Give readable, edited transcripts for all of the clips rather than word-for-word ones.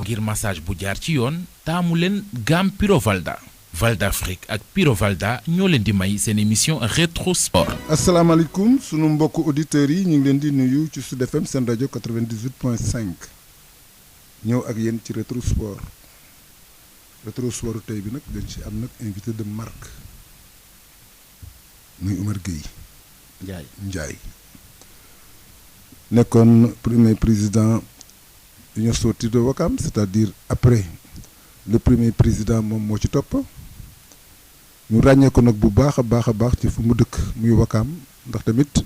ngir massage bu jaar ci yoon taamu leen gamme Puro Valda. Valda Afrique ak Puro Valda ñoo leen di may seen émission rétro sport. asalaamaaleykum sunu mbokku auditeurs yi ñu ngi leen di nuyu ci Sud FM seen rajo 98.5 ñëw ak yéen ci rétro sport tey bi nag dañ ci am nag invité de marque muy Oumar Gueye Ndiaye nekkoon premier président Union Sportive de Ouakam, c'est-à-dire après le premier président moom moo ci topp ñu ràññee ko nag bu baax a baax ci fu mu dëkk muy Ouakam ndax tamit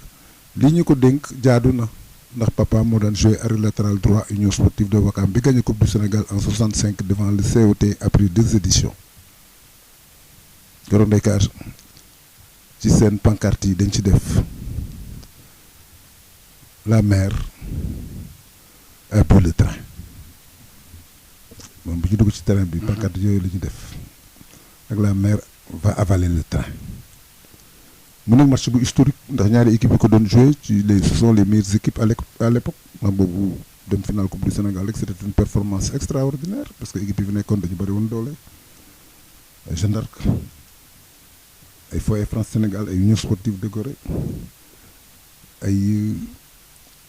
li ñu ko dénk jaadu na ndax papa moo daan joué arrière latéral droit Union Sportive de Ouakam bi gagné Coupe du Sénégal en 65 devant le COT après 2 éditions yoroon ndeykaar ci seen pancarte yi dañ ci def la mer a bu le train moom bu ñu dugg ci terrain bi pancarte yooyu la ñu def ak la mer va avaler le train mu nekk match bu historique ndax ñaari équipe yi ko doon joué ce sont les meilleures équipes à l'époque ma boobu dem finale Coupe du Sénégal rek c'était une performance extraordinaire parce que équipe yi fi nekkoon dañu bëri woon doole ay Jeanne d'Arc ay Foyer France Sénégal ay Union Sportive de Gorée ay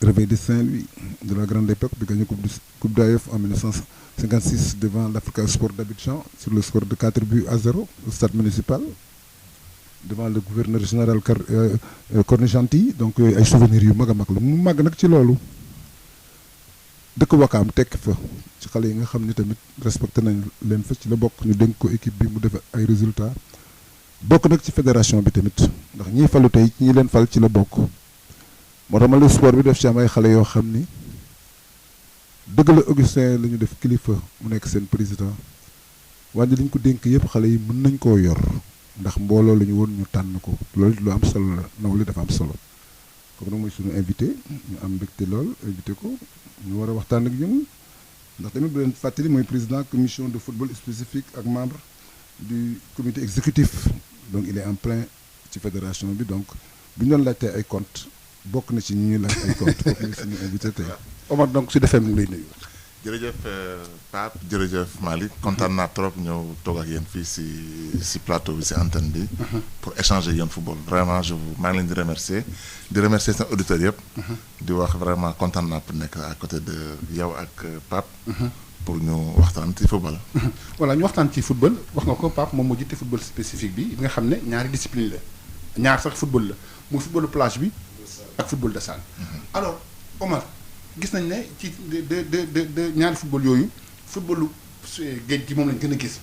Réveil de Saint-Louis de la grande époque bi gagné Coupe d'AF en 1956 devant l'Africa Sport d'Abidjan sur le score de 4-0 au stade municipal devant le gouverneur général Corné Gentil donc yooyu ay souvenirs yu mag a mag la mu màgg nag ci loolu dëkk Wakaam tekk fa ci xale yi nga xam ni tamit respecté nañ leen fa ci la bokk ñu dénk ko équipe bi mu def ay résultats bokk nag ci fédération bi tamit ndax ñiy falu tey ñi leen fal ci la bokk moo tax ma le sport bi def ci am ay xale yoo xam ni dëgg la Augustin la ñu def kilifa mu nekk seen président wante li ñu ko dénk yëpp xale yi mën nañ koo yor ndax mbooloo la ñu woon ñu tànn ko loolu lu am solo la nawle dafa am solo kooku nag mooy suñu invité ñu am mbégte lool invité ko ñu war a waxtaan ak ñun ndax tamit bu leen fàttali mooy président commission de football spécifique ak membre du comité exécutif donc il est en plein ci fédération bi donc bu ñu doon laajtee ay comptes bokk na ci ñi ñuy laaj ay comptes kooku mooy suñu invité tey Omar donc Sud FM mu ngi lay nuyu. jërëjëf Pape jërëjëf Malick kontaan naa trop ñëw toog ak yéen fii si plateau bi si antenne bi. pour échanger yéen football vraiment maa ngi leen di remercier seen auditeurs yëpp. di wax vraiment kontaan naa pour nekk à côté de yow ak Pape. pour ñu waxtaan ci football. voilà ñu waxtaan ci football wax nga ko Pape moom moo jiite football spécifique bi nga xam ne ñaari discipline la ñaar sax football la muy footballu plage bi ak football de salle. alors Omar. gis nañ ne ci de ñaari football yooyu footballu géej gi moom lañ gën a gis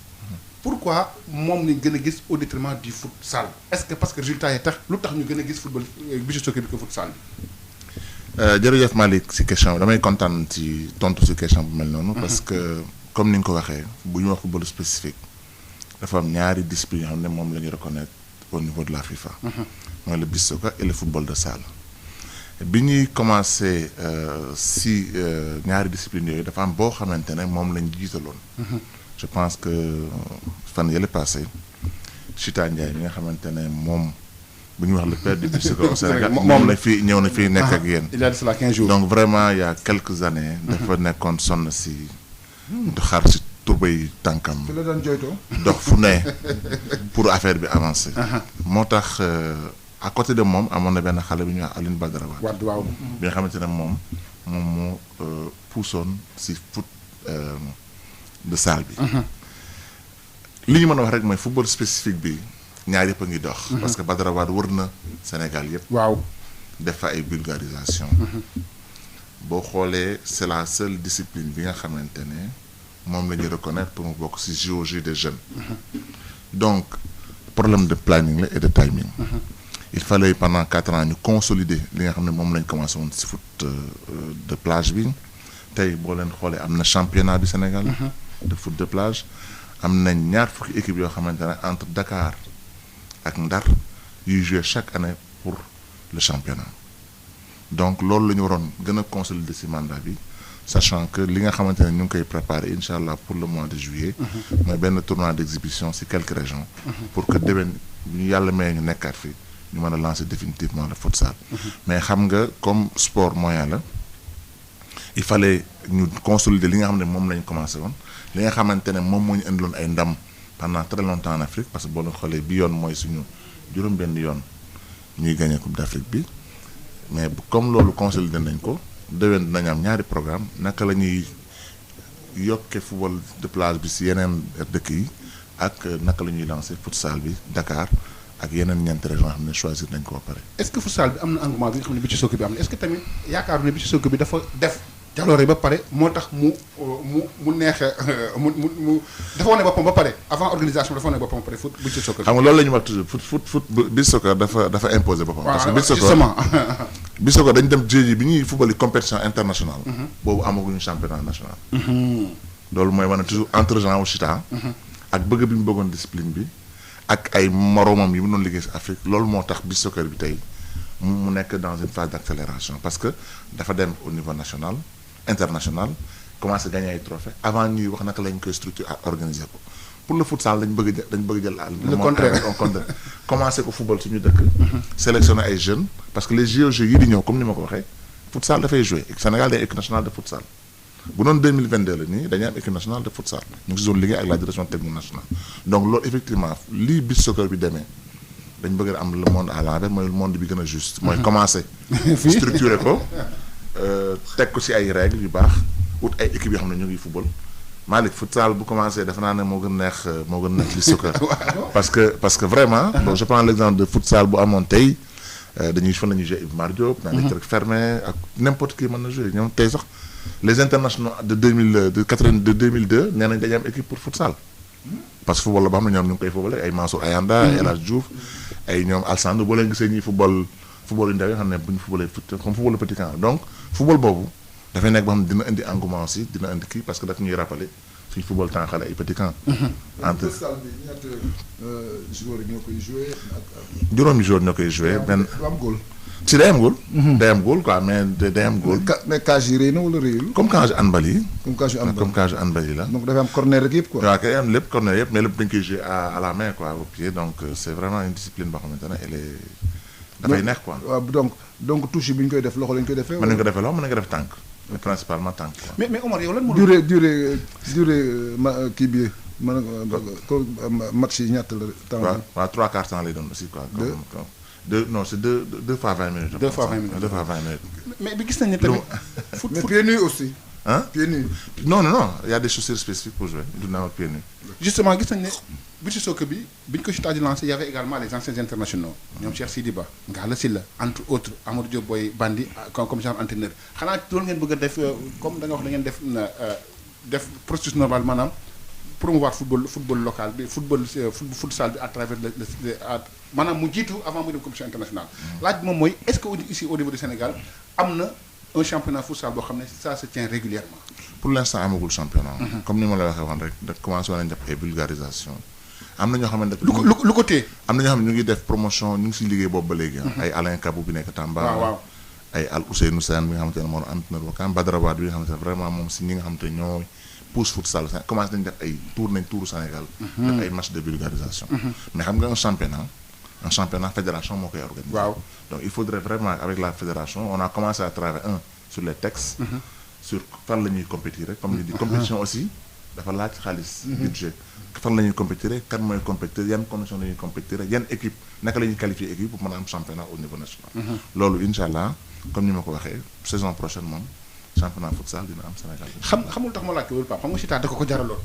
pourquoi moom lañ gën a gis au détriment du futsal est-ce que parce que résultat yi tax lu tax ñu gën a gis football beach soccer bi ko futsal bi. jërëjëf Malick si question bi damay kontaan ci tontu si question bu mel noonu. parce que comme ni nga ko waxee bu ñu wax football spécifique dafa am ñaari discipline yoo xam ne moom la ñu reconnaître au niveau de la FIFA. mooy le beach soccer et le football de salle. bi ñuy commencé si ñaari discipline yooyu dafa am boo xamante ne moom lañ jiitaloon. je pense que fan yële passé Chita Ndiaye mi nga xamante ne moom bu ñuy wax le père du beach soccer au Sénégal moom la fii ñëw na fii nekk ak yéen. il y a de cela 15 jours. donc vraiment il y a quelques années. dafa nekkoon sonn si. xar si turbay tànkam. fi la daan jooytoo. dox fu ne pour affaire bi avancer. moo tax. à côté de moom amoon na benn xale bi ñuy wax Aline Badara Wade waaw bi nga xamante ne moom moo puusoon si foot de salle bi. li ñu mën a wax rek mooy football spécifique bi ñaar yëpp a ngi dox. parce que Badara Wade wër na Sénégal yëpp. waaw def fa ay vulgarisation. boo xoolee c'est la seule discipline bi nga xamante ne moom la ñuy reconnaître pour mu bokk si JOJ des jeunes. donc problème de planning la et de timing. il fallait pendant 4 ans ñu consolider li nga xam ne moom lañ commencé woon ci foot de plage bi tey boo leen xoolee am na championnat du Sénégal. de foot de plage am nañ ñaar fukki équipes yoo xamante ne entre Dakar ak Ndar yuy jouer chaque année pour le championnat donc loolu la ñu waroon gën a consolider ci mandat bi sachant que li nga xamante ne ñu ngi koy préparer incha allah pour le mois de juillet. mooy benn tournoi d'exhibition ci quelques régions. pour que déwén bu ñu yàlla may ñu nekkaat fii. ñu mën a lancer définitivement le futsal. mais xam nga comme sport moyen la il fallait ñu consolider li nga xam ne moom lañ commencé woon li nga xamante ne moom moo ñu indiloon ay ndam pendant très longtemps en Afrique parce que boo leen xoolee bi yoon mooy suñu juróom-benn yoon ñuy gagné Coupe d'Afrique bi mais comme loolu consolider nañ ko déwén dinañ am ñaari programme naka la ñuy yokkee football de plage bi si yeneen dëkk yi ak naka la ñuy lancer futsal bi Dakar ak yeneen ñeenti région xam ne choisir nañ ko ba pare. est-ce que futsal bi am na engouement bi nga xam ne Beach Soccer bi am na est-ce que tamit yaakaar ne Beach Soccer bi dafa def jaloore ba pare moo tax mu neexee mu dafa wane boppam ba pare avant organisation dafa wane boppam ba pare Beach Soccer. xam nga loolu la ñu wax toujours foot Beach Soccer dafa imposer boppam. parce que Beach Soccer justement. Beach Soccer dañu dem jéegi bi ñuy football compétition internationale. boobu amaguñu championnat national. loolu mooy wane toujours entre Jean Chita. ak bëgg bi mu bëggoon discipline bi. ak ay moromam yi mu doon liggéey si Afrique loolu moo tax Beach Soccer bi tey mu nekk dans une phase d'accélération parce que dafa dem au niveau national international commencé gagner ay trophées avant ñuy wax naka lañ koy structurer ak organiser ko pour le futsal dañ bëgg jël le contraire commencé ko football suñu dëkk. sélectionner ay jeunes parce que les JOJ yi di ñëw comme ni ma ko waxee futsal dafay jouer Sénégal day équipe nationale de futsal. bu doon 2022 la nii dañuy am équipe nationale de futsal ñu ngi si doon liggéey ak la direction technique nationale donc loolu effectivement lii Beach Soccer bi demee dañ bëgg a am le monde à l'envers mooy le monde bi gën a juste. mooy commencer structurer ko teg ko si ay règles yu baax ut ay équipes yoo xam ne ñu ngi football Malick futsal bu commencé defe naa ne moo gën neex Beach Soccer parce que vraiment donc je prends l'exemple de futsal bu amoon tey dañuy fan la ñuy jouer Iba Mar Diop dans les trucs fermés ak n'importe qui mën na jouer ñoom tey sax les internationaux de 2002 nee nañ dañuy am équipe pour futsal parce que football la boo xam ne ñoom ñu ngi koy football ay Mansour Ayanda ay El Hadj Diouf ay ñoom Alsane boo leen gisee ñuy football yu ndaw yoo xam ne bu ñu footballee comme football le petit camp donc football boobu dafay nekk boo xam ne dina indi engouement aussi dina indi kii parce que daf ñuy rappeler suñu football temps xale ay petit camp. entre joueurs ñoo koy joué juróomi joueurs ñoo koy joué benn. am góol. si day am góol. day am góol quoi mais day am góol. mais cage yi rëy na wala rëyul. comme cage handball yi. comme cage handball yi la. donc dafay am corner rek yëpp quoi. waaw kay am lépp corner yëpp mais lépp dañ koy jouer à la main quoi au pied donc c'est vraiment une discipline boo xamante ne elle est dafay neex quoi. waaw donc touche bi ñu koy def loxo lañ koy defee. mën nañu ko defee loxo mën nañu ko def tànk. mais principalement tànk quoi. mais Omar yow lan moo. durée kii bi match yi ñett la temps. waaw 3/4 temps lay doon aussi quoi. non c'est deux fois 20 minutes. 2 fois 20 minutes. mais bi gis nañu ne tamit. mais pieds nus aussi. hein pieds nus. non il y a des chaussures spécifiques pour jouer du naaw pieds nus. justement gis nañu ne Beach Soccer bi ñu ko Chita di lancé il y avait également les anciens internationaux ñoom Cheikh Sidi Ba Ngalla Sylla entre autres Amadou Diop Boy Bandi comme genre entraîneur xanaa loolu ngeen bëgg a def comme da nga wax da ngeen def processus normal maanaam promouvoir football local bi futsal bi à travers maanaam mu jiitu avant muy dem compétition internationale. laaj bi moom mooy est-ce que ici au niveau du Sénégal am na un championnat futsal boo xam ne ça se tient régulièrement. pour l'instant amagul championnat. comme ni ma la waxee woon rek da commencé woon nañu def ay vulgarisation am na ñoo xamante ne. lu ko téye. am na ñoo xam ne ñu ngi def promotion ñu ngi siy liggéey boobu ba léegi. ay Alain Kabou bi nekk Tamba. waaw ay Al Ousseynou Sène bi nga xamante ne moo doon entraîneur Ouakam Badara Wade bi nga xamante ne vraiment moom si ñi nga xamante ne ñoo pousse futsal commencé nañu def ay tour Sénégal. def ay match de vulgarisation. mais xam nga un championnat fédération moo koy organiser. waaw donc il faudrait vraiment avec la fédération on a commencé à travailler sur les textes. sur fan la ñuy compétir comme ni di compétition aussi dafa laaj xaalis. budget fan la ñuy compétir kan mooy compétir yan conditions la ñuy compétir yan équipe naka la ñuy qualifier équipe pour mën a am championnat au niveau national. loolu incha allah comme ni ma ko waxee saison prochaine moom championnat futsal dina am Sénégal. xamul tax ma laaj ko wala Pape xam nga Chita da ko jaraloon.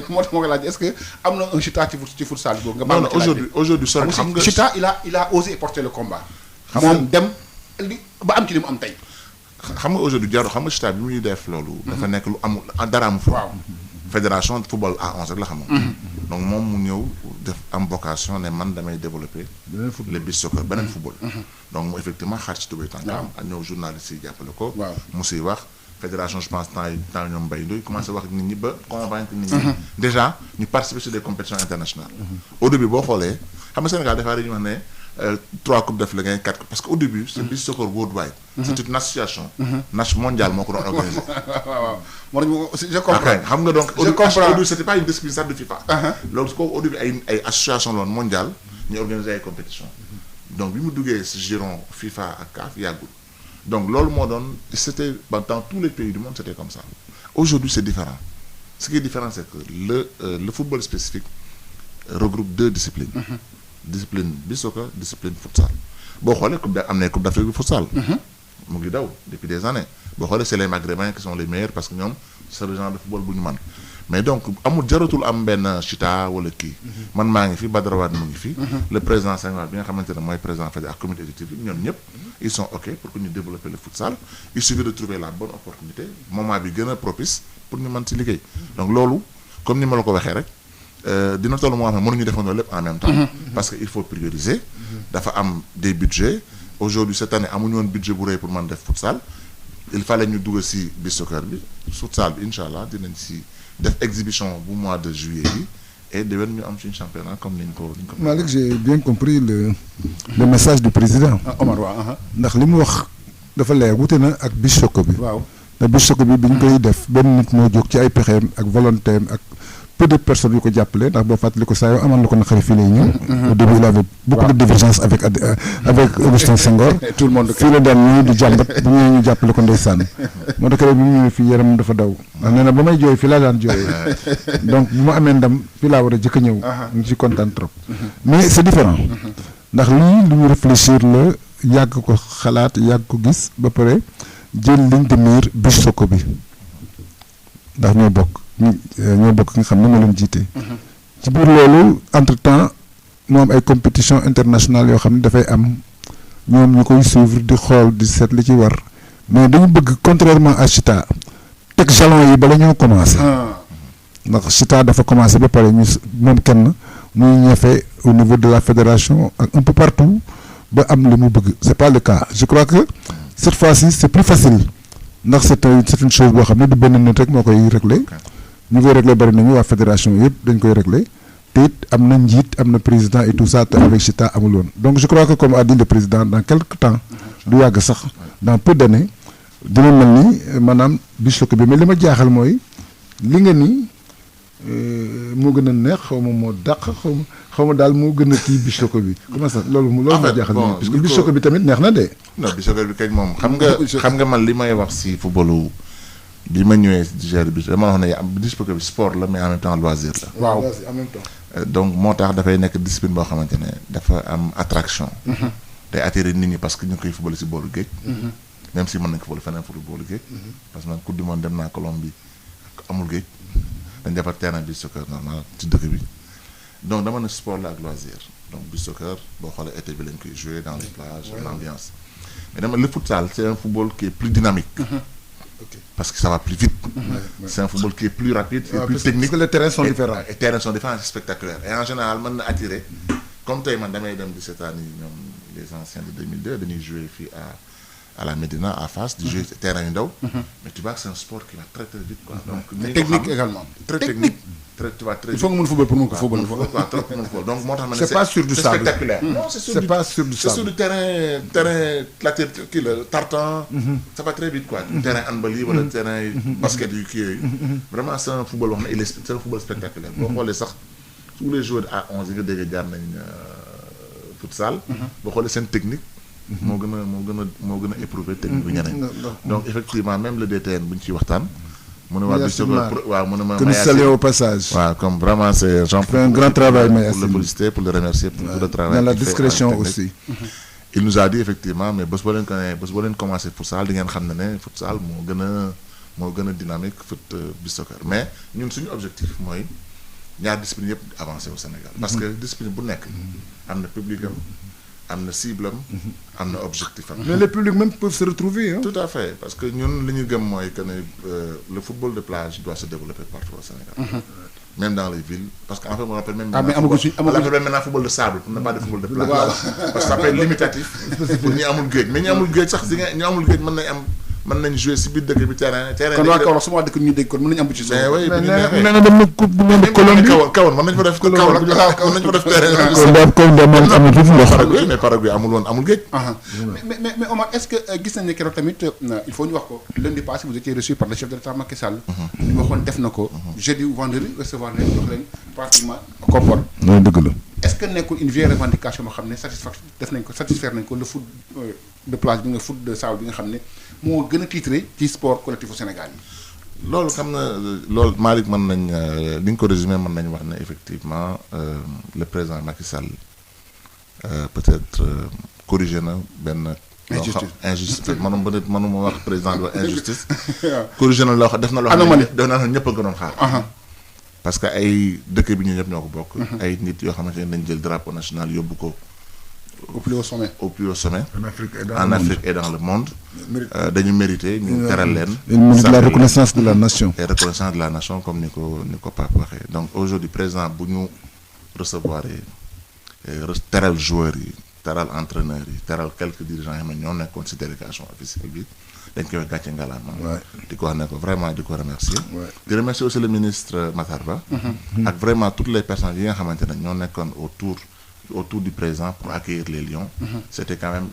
moo tax ma ko laaj est-ce que am na un Chita ci futsal boobu. nga non aujourd'hui sori xam nga Chita il a osé porter le combat. moom dem ba am ci li mu am tey. xam nga aujourd'hui jaru xam nga Chita bi muy def loolu. dafa nekk lu amul dara amu fa. waaw fédération de football A11 rek la xamoon. donc moom mu ñëw def am vocation ne man damay développer. le Beach Soccer beneen football. donc mu effectivement xaar ci tubéy tànkam ak ñëw journaliste yi jàppale ko. mu siy wax fédération je pense temps ñoom Mbaye Ndoye commencé wax nit ñi ba convaincre nit ñi. déjà ñu participer sur des compétitions internationales. au début boo xoolee xam nga Sénégal dafaa dañuy wax ne 3 coupes daf la ngay 4 parce que au début c'est Beach Soccer worldwide. c'est une association. mondiale moo ko doon organisé. waaw je comprends. xam nga donc. je comprends au début c'était pas une discipline sax de FIFA. loolu su ko au début ay association la woon mondiale ñu organiser ay compétitions. donc bi mu duggee si giron FIFA ak CAF yàggul donc loolu moo doon c'était dans tous les pays du monde c'était comme ça. Aujourd'hui c'est différent. Ce qui est différent c'est que le football spécifique regroupe 2 disciplines. Discipline bi soccer, discipline futsal. Boo xoolee am na coupe d'Afrique de futsal. mu ngi daw depuis des années. Boo xoolee c'est les Maghrébins qui sont les meilleurs parce que ñoom c'est le genre de football bu ñu mën. Mais donc amul jaratul am benn chita wala kii. man maa ngi fi Badara Wade mu ngi fi. le président Senghor bi nga xamante ne mooy président Fadi ak comité exécutif bi ñoom ñëpp ils sont ok pour que ñu développer le futsal. Il suffit de trouver la bonne opportunité moment bi gën a propice pour ñu mën ci liggéey. donc loolu comme ni ma la ko waxee rek dina toll moo xam ne mënuñu defandoo lépp en même temps. parce que il faut prioriser. dafa am des budgets. Aujourd'hui cette année amuñu woon budget bu rëy pour mën def futsal. Il fallait ñu dugg ci bi soccer bi futsal bi incha allah dinañ ci def exhibition bu mois de juillet bi et déwén ñu am suñu championnat comme ni ñu ko. Malick, j'ai bien compris le message du président. Omar waaw. ndax li mu wax dafa leer wute na ak bi soccer bi. waaw ndax bi soccer bi ñu koy def benn nit moo jóg ci ay pexeem ak volonté am ak peu de personnes yu ko jàppale ndax boo fàttali ko saa yoo amoon na ko naqari fii lay ñëw. au début il avait beaucoup de divergences avec Augustin Senghor. tout le monde fii la daan ñëw di jàmbat bu ñëwee ñu jàppale ko ndeysaan. moo tax keroog bi mu ñëwee fii yaram dafa daw. ndax nee na ba may jooy fii laa daan jooyee. donc bu ma amee ndam fii laa war a jëkk a ñëw. ñu ngi ci kontaan trop. mais c'est différent. ndax lii lu ñu réfléchir la yàgg ko xalaat yàgg ko gis ba pare jël ligne de mire bi soko bi ndax ñoo bokk nga xam ne moo leen jiite. ci biir loolu entre temps moo am ay compétition internationale yoo xam ne dafay am ñoom ñu koy suivre di xool di seet li ci war mais dañu bëgg contrairement à Chita teg jalon yi bala ñoo commencé. ndax Chita dafa commencé ba pare ñu moom kenn muy ñefe au niveau de la fédération ak un peu partout ba am li mu bëgg c'est pas le cas je crois que cette fois-ci c'est plus facile ndax c'est une chose boo xam ne du benn nit rek moo koy régler. ñu koy réglé bari nañu waa fédération yëpp dañ koy réglé te it am na njiit am na président et tout ça te avec Chita amul woon donc je crois que comme a dit le président dans quelque temps du yàgg sax dans peu d'années dina mel ni maanaam bi soccer bi mais li ma jaaxal mooy li nga ni moo gën a neex xaw ma moo dàq xaw ma daal moo gën a kii bi soccer bi comment ça loolu moo jaaxal moom parce que bi soccer bi tamit neex na de. non bi soccer bi kañ moom xam nga man li may wax ci footballu bi ma ñëwee gère bi dama wax ne am discipline bi sport la mais en même temps loisir la. waaw en même temps. donc moo tax dafay nekk discipline boo xamante ne dafa am attraction. day attirer nit ñi parce que ñu ngi koy football ci boolu géej. même si mën nañu ko football feneen pour boolu géej. parce que man coupe du monde dem naa Colombie amul géej. dañ defar terrain bi soccer normal ci dëkk bi donc dama ne sport la ak loisir donc bi soccer boo xoolee été bi lañ koy jouer dans les plages l'ambiance mais dama le futsal c'est un football qui est plus dynamique. Parce que ça va plus vite. C'est un football qui est plus rapide et plus technique. Parce que les terrains sont différents. Les terrains sont différents, c'est spectaculaire. Et en général, mën na attirer. Comme tey man damay dem 17 ans ñoom les anciens de 2002 dañuy jouer fii à la Médina à Fass di jouer terrain yu ndaw. mais tu vois que c'est un sport qui va très très vite quoi. donc technique également. très technique. tu vois très il faut nga mën football pour mën ko football. waaw trop mën football donc moo tax ma ne c'est pas sur du sable. spectaculaire. non c'est pas sur du sable. c'est sur du terrain kii la tartan. ça va très vite quoi. terrain handball yi wala terrain basket yu kii yooyu. vraiment c'est un football boo xam ne c'est un football spectaculaire. boo xoolee sax tous les joueurs à 11 yi nga dégg jaar nañ futsal. boo xoolee seen technique. moo gën a éprouvé technique bi ñeneen. donc effectivement même le DTN bu ñu ciy waxtaan. mu ne waa bi waaw mu ne ma. que nous saluons au passage. waaw comme vraiment c'est Jean fait un grand travail Mayacine. pour le féliciter pour le remercier pour tout le travail. dans la discrétion aussi. il nous a dit effectivement mais bés boo leen commencé futsal di ngeen xam ne futsal moo gën a dynamique bi soccer mais ñun suñu objectif mooy ñaar discipline yëpp avancé au Sénégal. parce que discipline bu nekk am na public am na cible am na objectif am. mais les publics même peuvent se retrouver hein. tout à fait parce que ñun li ñu gëm mooy que ne le football de plage doit se développer partout au Sénégal. même dans les villes parce que en fait on appelle même. maintenant football de sable on n'a pas de football de plage. voilà parce que ça peut être limitatif. pour ñi amul géej mais ñi amul géej sax si nga ñi amul géej mën nañ jouer si biir dëkk bi terrain. kon waa Kaolack su ma dëkk ñu dégg kon mën nañu am ci mais oui bu ñu neexee nee na dem na coupe du monde Colombie. Kawoon mën nañu fa def Kaolack mën nañu fa def terrain. comme demoon am na tuuti ndox. mais Paraguay amul géej. mais Omar est-ce que gis nañ ne keroog tamit il faut ñu wax ko lundi passé vous étiez reçu par le chef de l'État Macky Sall. li ma waxoon def na ko. jeudi ou vendredi recevoir nañ jox leen pratiquement koppar. loolu dëgg la. est-ce que nekkul une vieille revendication boo xam ne satisfaire nañ ko le foot de plage bi nga foot de salle bi nga xam ne moo gën a titré ci sport collectif au Sénégal yi. loolu xam na loolu Malick mën nañ li nga ko résumé mën nañ wax ne effectivement le président Macky Sall peut-être corrigé na benn. injustice mënuma wax président de injustice. corrigé na loo xam def na loo xam ne def na ñëpp a gënoon xaar. parce que ay dëkk bi ñu ñëpp ñoo ko bokk. ay nit yoo xamante ne dañ jël drapeau national yóbbu ko. au plus haut sommet. au plus haut sommet. En Afrique et dans le monde. dañu mérité ñu teral leen. il mérite la reconnaissance de la nation. et reconnaissance de la nation comme ni ko Pape waxee donc aujourd'hui président bu ñu recevoir teral joueurs yi teral entraîneurs yi teral quelques dirigeants yi xam ne ñoo nekkoon ci délégation officielle bi dañ koy gàcce ngalaama. di ko wax ne ko vraiment di ko remercier. di remercier aussi le ministre Matar Ba. ak vraiment toutes les personnes yi nga xamante ne ñoo nekkoon autour du président pour accueillir les Lions. C'était quand même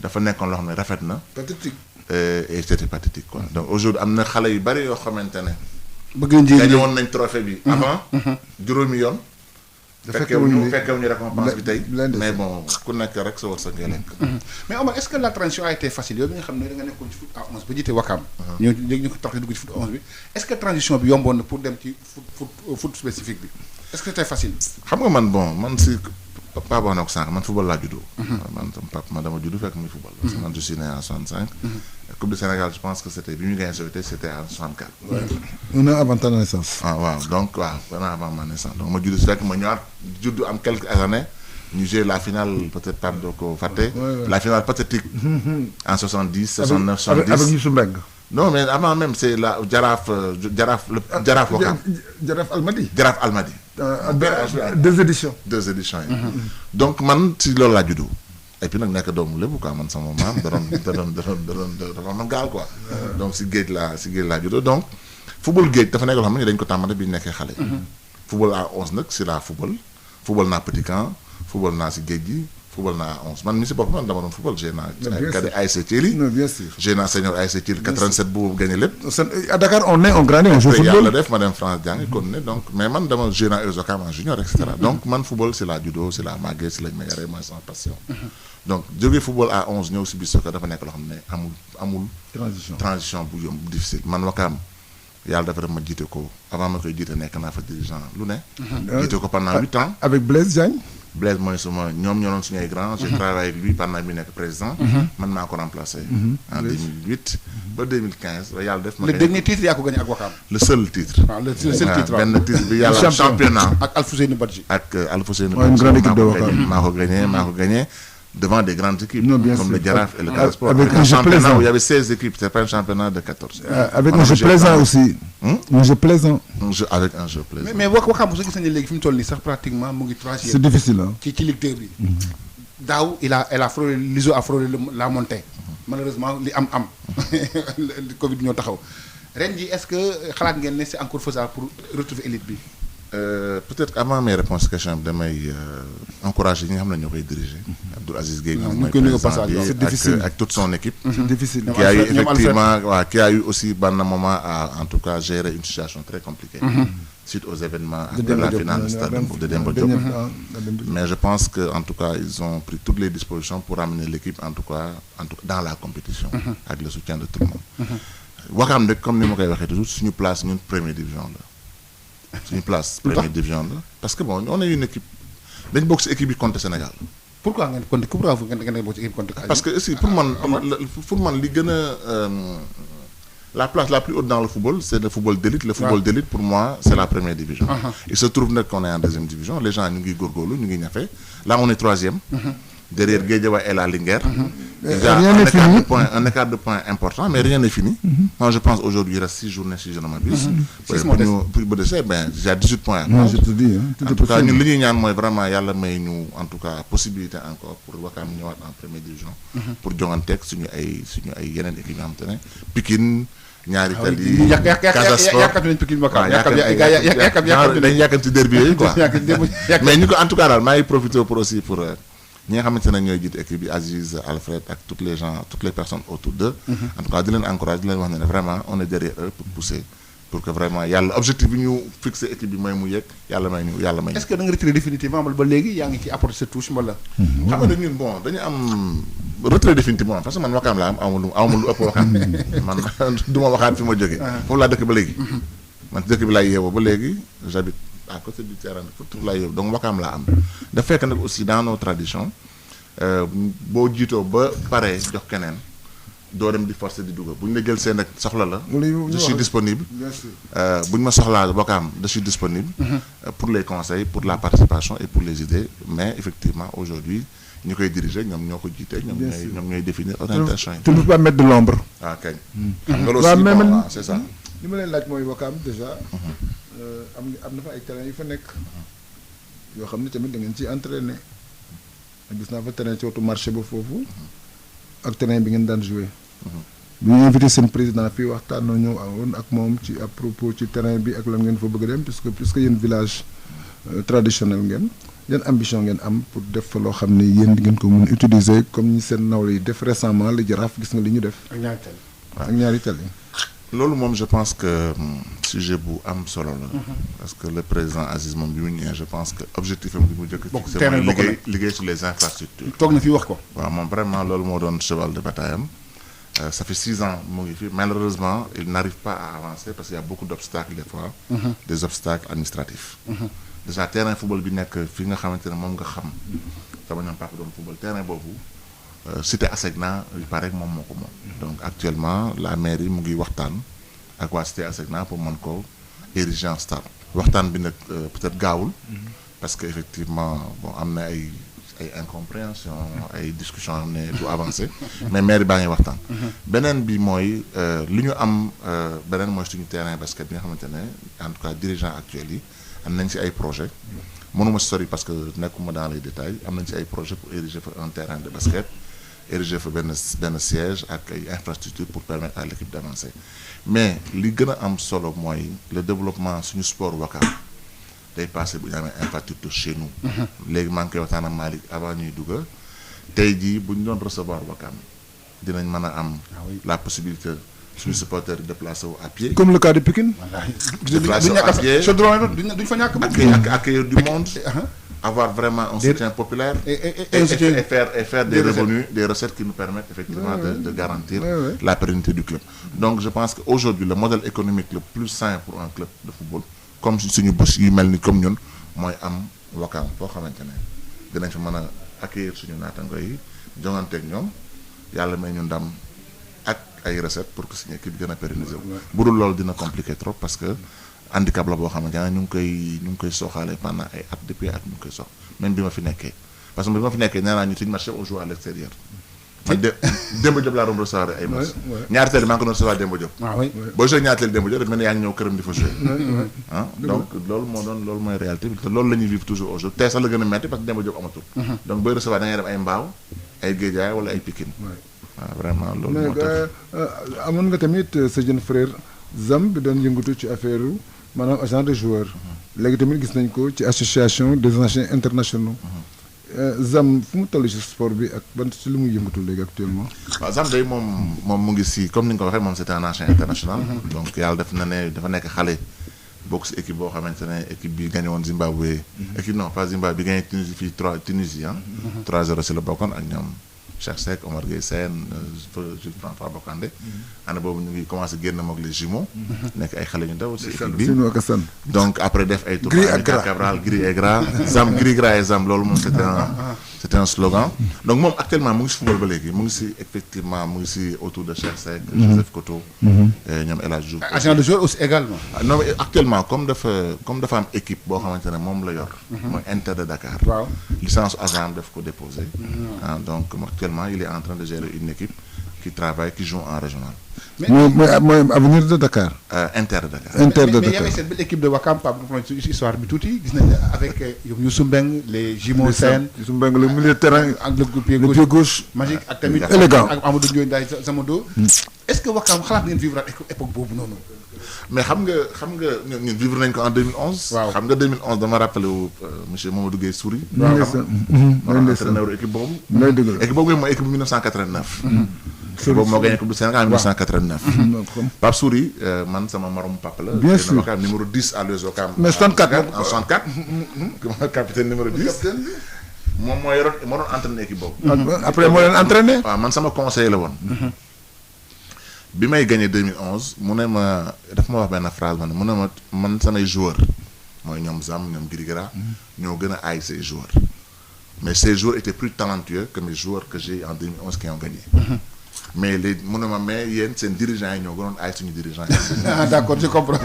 dafa nekkoon loo xam ne rafet na. pathétique. Et c'était pathétique quoi donc aujourd'hui am na xale yu bari yoo xamante ne. bëgg nañ gagné woon nañ trophée bi. avant juróomi yoon. fekkewuñu récompense bi tey. mais bon ku nekk rek sa wërsëg ngay lekk. mais Omar est-ce que la transition a été facile yow mi nga xam ne da nga nekkoon ci foot à 11 ba jiite Wakam. ñoo léegi ñu ko tax dugg ci foot à 11 bi est-ce que transition bi yomboon na pour dem ci foot spécifique bi est-ce que c'était facile. xam nga man si papa wax na ko sànq man football laa juddoo. man sama papa man dama juddu fekk muy football. parce que man je suis né en 65. Coupe du Sénégal je pense que c'était bi ñu gagné c'était en 64. un an avant ta naissance. waaw donc un an avant ma naissance donc ma juddu si fekk ma ñëwaat juddu am quelques années ñu joué la finale peut-être Pape doo ko fàtte. la finale pathétique. en 70 69 70 avec Youssou Mbengue. non mais avant même c'est la Jaraaf Wakam. Jaraaf Almadi. Jaraaf Almadi. deux éditions yi. donc man si loolu laa juddoo. et puis nag nekk doomu lépp quoi man sama maam da doon dafa man gaal quoi. donc si géej laa juddoo donc football géej dafa nekk loo xam ne dañ ko tàmmate bi ñu nekkee xale. football à 11 nag si la football naa petit camp football naa si géej gi football naa à 11 man mi si bopp man dama doon football j'ai naa cadet ASC Thiely. bien sûr j'ai naa senior ASC Thiely 87 bu gagné lépp. à Dakar on grandit on joue football. yàlla def ma dem France jàngi kon ne donc mais man dama j'ai naa Ouakam en junior et cetera donc man football si la judo si la màggee si lañ ma yaree mooy sama passion. donc jógee football à 11 ñëw si biir soccer dafa nekk loo xam ne amul transition bu yomb bu difficile man Wakam yàlla dafa def ma jiite ko avant ma koy jiite nekk naa fa dirigeant lu ne. jiite ko pendant 8 ans. avec Blaise Diagne. Blaise mooy ñoom ñoo doon suñu ay grand. j'ai travaillé avec lui pendant bi nekk président. man maa ko remplacé. en 2008 ba 2015 ba yàlla def. le dernier titre yaa ko gagné ak Wakam. le seul titre. waaw le seul titre benn titre bi yàlla championnat. ak Alfousseyni Badji. une grande équipe de Wakam maa ko gagné. devant des grandes équipes comme le Jaraaf et le Casa Sport. Avec un jeu plaisant où il y avait 16 équipes, c'était pas un championnat de 14. Avec un jeu plaisant aussi. Un jeu plaisant. Avec un jeu plaisant. Mais Wakam vous gis nañu léegi fi mu toll nii sax pratiquement mu ngi troisième. C'est difficile hein. ci Ligue 2 bi. daaw elle a frôlé l'ISO a frôlé la montée. Malheureusement li am le Covid ñoo taxaw ren ji est-ce que xalaat ngeen ne c'est encore faisable pour retrouver élite bi. Peut-être avant mes réponses question bi damay encourager ñi nga xam ne ñoo koy diriger. Abdoul Aziz Gueye moom mooy président bi ak toute son équipe. C'est difficile. qui a eu effectivement qui a eu aussi pendant un moment à en tout cas gérer une situation très compliquée. Suite aux événements de la finale de Demba Diop. Mais je pense que en tout cas ils ont pris toutes les dispositions pour ramener l'équipe en tout cas dans la compétition. avec le soutien de tout le monde. Wakam nag comme ni ma koy waxee toujours suñu place ñun première division la. suñu place première division la parce que bon on est une équipe dañ bokk ci équipe bi contre Sénégal. pourquoi ngeen compter pourquoi ngeen bokk ci équipe contre. parce que aussi pour man li gën a la place la plus haute dans le football c'est le football d'élite. Le football d'élite pour moi c'est la première division. Il se trouve nag qu'on est en deuxième division les gens ñu ngi góorgóorlu ñu ngi ñafe là on est troisième. derrière Guédiawaye et la Linguère. Rien n'est fini. Un écart de points important, mais rien n'est fini. Moi, je pense aujourd'hui, il reste 6 journées, si je ne m'abuse. Pour dessin, il y a 18 points. Non, je te dis. En tout cas, nous, nous vraiment, il y a en tout cas, possibilité encore pour Wakam ñëwaat en première division. Pour jonganteeg suñu ay yeneen équipe yoo xamante ne Pikine ñaari tali Casa Sport dañu yàkkam ci derby yooyu quoi. Mais ñu ko en tout cas daal maa ngi profité pour aussi pour ñi nga xamante ne ñooy jiite équipe bi Aziz Alfred ak toutes les personnes autour d'eux. En tout cas di leen encourager di leen wax ne vraiment on est derrière eux pour pousser pour que vraiment yàlla objectif bi ñu fixé équipe bi mooy mu yegg yàlla may ñu. est-ce que da nga retiré définitivement ba léegi yaa ngi ci apporter sa touche wala. xam nga ñun bon dañu am retrait définitivement parce que man Wakaam laa am amul lu ëpp Wakaam man du ma waxaat fi ma jógee. foofu laa dëkk ba léegi. man dëkk bi laay yeewoo ba léegi j'habite à côté du terrain de foot laay yeewoo donc Wakaam laa am. da fekk nag aussi dans nos traditions boo jiitoo ba pare jox keneen doo dem di forcer di dugal bu ñu la jël seen rek soxla la. je suis disponible. bu ñu ma soxlaa Wakaam je suis disponible. pour les conseils pour la participation et pour les idées mais effectivement aujourd'hui ñu koy diriger ñoom ñoo ko jiite ñoom ñooy définir orientation yi. tu ne peux pas mettre de l'ombre. ah kañ. xam nga loolu aussi c'est ça. li ma leen laaj mooy Wakaam déjà. am na fa ay terrain yu fa nekk. yoo xam ne tamit da ngeen ciy entraîner. gis naa fa terrain ci wetu marché ba foofu. ak terrain bi ngeen daan jouer. bi ñu invité seen président fii waxtaan nañu woon ak moom ci à propos ci terrain bi ak lan ngeen fa bëgg a dem puisque yéen village traditionnel ngeen. yan ambition ngeen am pour def fa loo xam ne yéen di ngeen ko mën utiliser comme ñi seen nawle yi def récemment la Jaraaf gis nga li ñu def. ak ñaari tali. loolu moom je pense que sujet bu am solo la. parce que le président Aziz moom bi mu ñëwee je pense que objectif am bi mu njëkk a fixé mooy liggéey sur les infrastructures. toog na fi wax ko. waaw moom vraiment loolu moo doon cheval de bataille am ça fait 6 ans mu ngi fi malheureusement il n'arrive pas à avancer parce qu'il y a beaucoup d'obstacles des fois. des obstacles administratifs. déjà terrain football bi nekk fi nga xamante ne moom nga xam. sama ñoom papa doon football terrain boobu. cité Asegna il paraît que moom moo ko moom. donc actuellement la mairie mu ngi waxtaan ak waa cité Asegna pour mën ko ériger en stade. waxtaan bi nag peut-être gaawul. parce que effectivement bon am na ay incompréhension ay discussions am ne du avancer mais mairie baa ngi waxtaan. beneen bi mooy li ñu am beneen mooy suñu terrain basket bi nga xamante ne en tout cas dirigeants actuels yi am nañ ci ay projets. mënuma sori parce que nekkuma dans les détails am nañ ci ay projets pour ériger fa un terrain de basket. ériger fa benn siège ak ay infrastructures pour permettre à l'équipe d'avancer mais li gën a am solo mooy le développement suñu sport Wakaam day passé bu ñu amee infrastructure chez nous. léegi maa ngi koy waxtaan ak Malick avant ñuy dugg tey jii bu ñu doon recevoir Wakaam dinañ mën a am. la possibilité suñu supporters yi déplacé wu à pied. comme le cas de Pikine. déplacé wu à pied duñ fa ñàkk accueillir du monde. avoir vraiment un soutien populaire et faire des revenus, des recettes qui nous permettent effectivement de garantir la pérennité du club. Donc je pense qu'aujourd'hui, le modèle économique le plus sain pour un club de football, comme suñu bés yu mel ni comme ñun mooy am Wakaam foo xamante ne dinañ fa mën a accueillir suñu naatango yi jonganteeg ñoom yàlla may ñu ndam ak ay recettes pour que suñu équipe gën a pérenniser wu. bu dul loolu dina compliqué trop parce que handicap la boo xamante ne ñu ngi koy sooxaale pendant ay at depuis at ñu ngi koy sox même bi ma fi nekkee parce que bi ma fi nekkee nee naa ñu suñu match on joue à l'extérieur. man Demba Diop laa doon recevoir ay match. ñaari teel maa ngi ko doon recevoir Demba Diop. boo joué ñaari teel Demba Diop dafa mel ni yaa ngi ñëw këram di fa joué. donc loolu mooy réalité bi te loolu la ñuy vivre toujours aujourd'hui tey sax la gën a metti parce que Demba Diop amatul. donc booy recevoir da ngay dem ay Mbao ay Guédiawaye wala ay Pikine. waaw vraiment loolu moo tax. amoon nga tamit sa jeune frère Zam bi doon yëngatu ci affaire maanaam agent de joueur. léegi tamit gis nañ ko ci association des anciens internationaux. Zam fu mu toll ci sport bi ak ban ci li muy yëngatu léegi actuellement. waaw Zam day moom mu ngi si comme ni nga ko waxee moom c'est un ancien international. donc yàlla def na ne dafa nekk xale. bokk si équipe boo xamante ne équipe bi gagné woon Zimbabwe. équipe non pas Zimbabwe bi gagné Tunisie fii Tunisie 3-0 si la bokkoon ak ñoom. Cheikh Seck Omar Gueye Sène Jules François Bocandé année boobu ñu ngi commencé génn moog les jumeaux nekk ay xale ñu ndaw ci équipe bi donc après def ay tournois Cabral Gris et Gras Zam Gris Gras et Zam loolu moom c'était un slogan donc moom actuellement mu ngi si football ba léegi mu ngi si effectivement mu ngi si autour de Cheikh Seck Joseph Koto ñoom El Hadj Diouf agent de joueur aussi également non mais actuellement comme dafa am équipe boo xamante ne moom la yor mooy Inter de Dakar waaw licence agent daf ko déposé donc actuellement il est en train de gérer une équipe qui travaille qui joue en régional. mooy avenir de Dakar. Inter de Dakar. Inter de Dakar mais y avait cette équipe de Wakaam Pape nga xam ne histoire bi tuuti gis nañu avec Youssou Mbeng les jumeaux Sène. Youssou Mbeng le milieu de terrain. ak le pied gauche magique ak tamit. élégant ak Amadou Ndiaye Ndiaye Samado. est-ce que Wakaam xalaat ngeen vivre ak époque boobu noonu. mais xam nga ñun vivre nañ ko en 2011. waaw xam nga 2011 dama rappelé wu monsieur Mamadou Gueye Souris. waaw moo entraîneur équipe boobu. équipe boobu mooy équipe 1989. boobu moo gagné coupe du Sénégal en 1989. Pape Souris man sama moromu papa la. bien sûr Wakaam numéro 10 à l'US Wakaam. mais 64 en 64. capitaine numéro 10. moom moo doon entraîné équipe boobu. après moo leen entraîné. waaw man sama conseiller la woon. bi may gagné 2011 mu ne ma dafa ma wax benn phrase mu ne ma man samay joueurs mooy ñoom Zam ñoom Girigara ñoo gën a aay ces joueurs mais ces joueurs étaient plus talentueux que mes joueurs que j'ai en 2011 qui ont gagné. mais mu ne ma mais yéen seen dirigeants yi ñoo gënoon aay suñu dirigeants yi. Ah, d'accord, je comprends.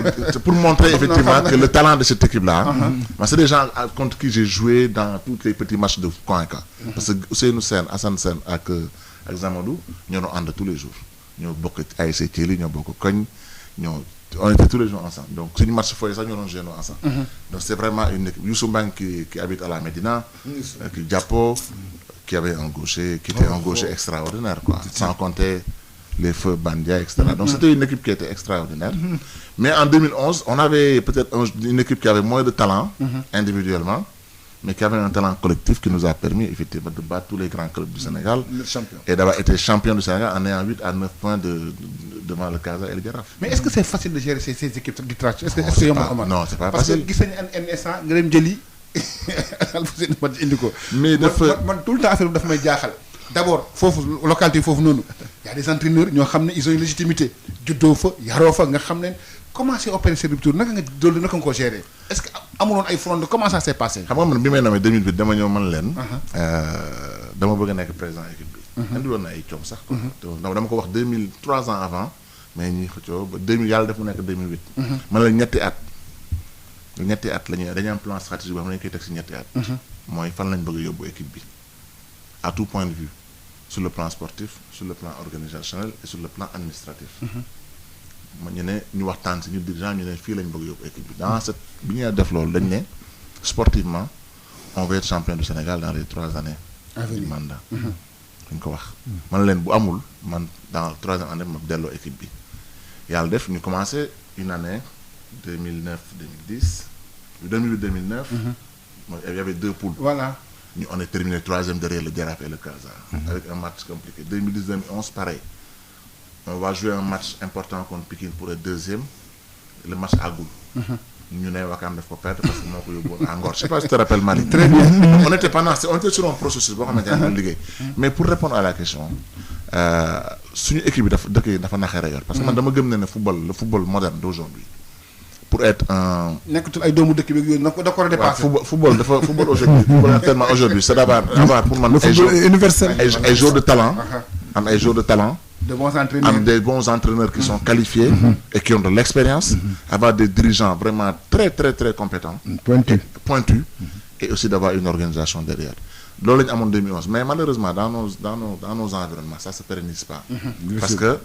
Pour montrer effectivement que le talent de cette équipe-là, c'est des gens contre qui j'ai joué dans tous les petits matchs de coin. Parce que Ousseynou Sène, Hassan Sène ak Zamadou, ñoo doon ànd tous les jours. ñoo bokk ASC Thiely ñoo bokk koñ on était tous les jours ensemble donc suñu match fooy sax ñoo doon joué ensemble. Donc c'est vraiment une équipe. Youssou Mbang qui habite à la Médina, qui Diapo, qui avait un gaucher, qui était un gaucher extraordinaire, quoi. Sans compter les feux Bandia, etc. Donc c'était une équipe qui était extraordinaire. Mais en 2011, on avait peut-être une équipe qui avait moins de talent individuellement, mais qui avait un talent collectif qui nous a permis effectivement de battre tous les grands clubs du Sénégal et d'avoir été champion du Sénégal en ayant 8 à 9 points devant le Casa et le Jaraaf. Mais est-ce que c'est facile de gérer ces équipes du trash? Est-ce que yomb Omar? Non, c'est pas parce facile. Parce que gis nañu un instant nga dem jëli Alfousseyni Badji indi ko. Mais man tout le temps affaire bi dafa may jaaxal. D'abord foofu localité foofu noonu y a des entraîneurs ñoo xam ne ils ont une légitimité juddoo fa yaroo fa nga xam ne comment c'est opéré ces ruptures naka nga doolu naka nga ko gérer est-ce que amuloon ay front de comment ça s'est passé. xam nga man bi may namee 2008 dama ñëw man leen. dama bëgg a nekk président équipe bi. indi woon na ay coom sax. dama ko wax 3 ans avant mais ñi xëccoo ba 2000 yàlla def mu nekk 2008. man la ñetti at la ñuy dañuy am plan stratégique boo xam ne dañu koy teg si ñetti at. mooy fan lañ bëgg a yóbbu équipe bi à tout point de vue sur le plan sportif sur le plan organisationnel et sur le plan administratif. ñu ne ñu waxtaan si ñu dirigeant ñu ne fii lañ bëgg a yóbbu équipe bi dans cette bi ñuy def loolu dañ ne sportivement on va être champion du Sénégal dans les 3 années du mandat. dañ ko wax man leen bu amul man dans la 3e année ma delloo équipe bi yàlla def ñu commencé une année 2009 2010 2008 2009 il y avait 2 poules. Voilà. On est terminé 3e derrière le Jaraaf et le Casa avec un match compliqué 2010 2011 pareil. On va jouer un match important contre Pikine pour être 2e. Le match àggul. ñu ne Wakam daf ko perdre parce que moo ko yóbbuwoon à Ngor. Je sais pas si tu te rappelles Malick. Très bien. On était sur un processus boo xamante ne doon liggéey. Mais pour répondre à la question suñu équipe bi dafa naxee rayoon. Parce que man dama gëm ne le football moderne d'aujourd'hui pour être un. nekkatul ay doomu dëkk bi yooyu da ko war a dépasser. football aujourd'hui football actuellement aujourd'hui c'est d'avoir pour man. Le football universel. ay joueurs de talent. am ay joueurs de talent. De bons entraîneurs. Am des bons entraîneurs qui sont qualifiés et qui ont de l'expérience. Avoir des dirigeants vraiment très très très compétents. Pointus. Et aussi d'avoir une organisation derrière. Loolu la ñu amoon 2011 mais malheureusement dans nos environnements ça se pérennise pas. Parce que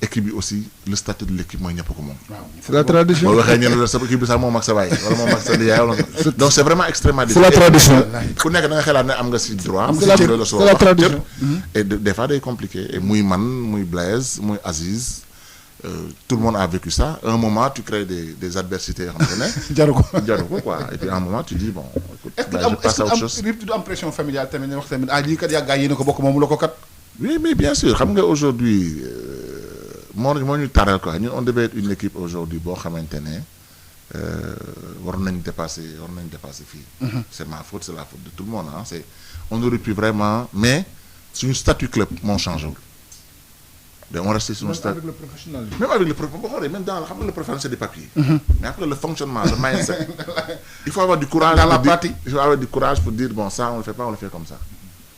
équipe bi aussi le statut de l'équipe mooy ñëpp ko moom. C'est la tradition. boo waxee ñenn la sa équipe bi sax moom ak sa baay wala moom ak sa yaay wala donc c'est vraiment extrêmement C'est la tradition. ku nekk da nga xalaat ne am nga si droit. C'est la tradition. Et des fois day compliqué et muy man muy Blaise muy Aziz tout le monde a vécu ça un moment tu crées des adversités yoo xam ne. jaru ko quoi et puis à un moment tu dis bon. écoute je passe à autre chose. est-ce que du am pression familiale tamit ne wax tamit lii kat yàgg yéen a ko bokk moomu la ko kat. Oui mais bien sûr xam nga aujourd'hui moo ñu taral quoi ñun on devait être une équipe aujourd'hui boo xamante ne war nañ dépasser fii. C'est ma faute c'est la faute de tout le monde ah c'est on aurait pu vraiment mais suñu statut club moo changé wul. donc on restait sur notre statut. Avec le professionnalisme. Même avec le professionnel même dans xam nga le professionnel c'est des papiers. Mais après le fonctionnement le mindset il faut avoir du courage. Dans la pratique. Il faut avoir du courage pour dire bon ça on le fait pas on le fait comme ça.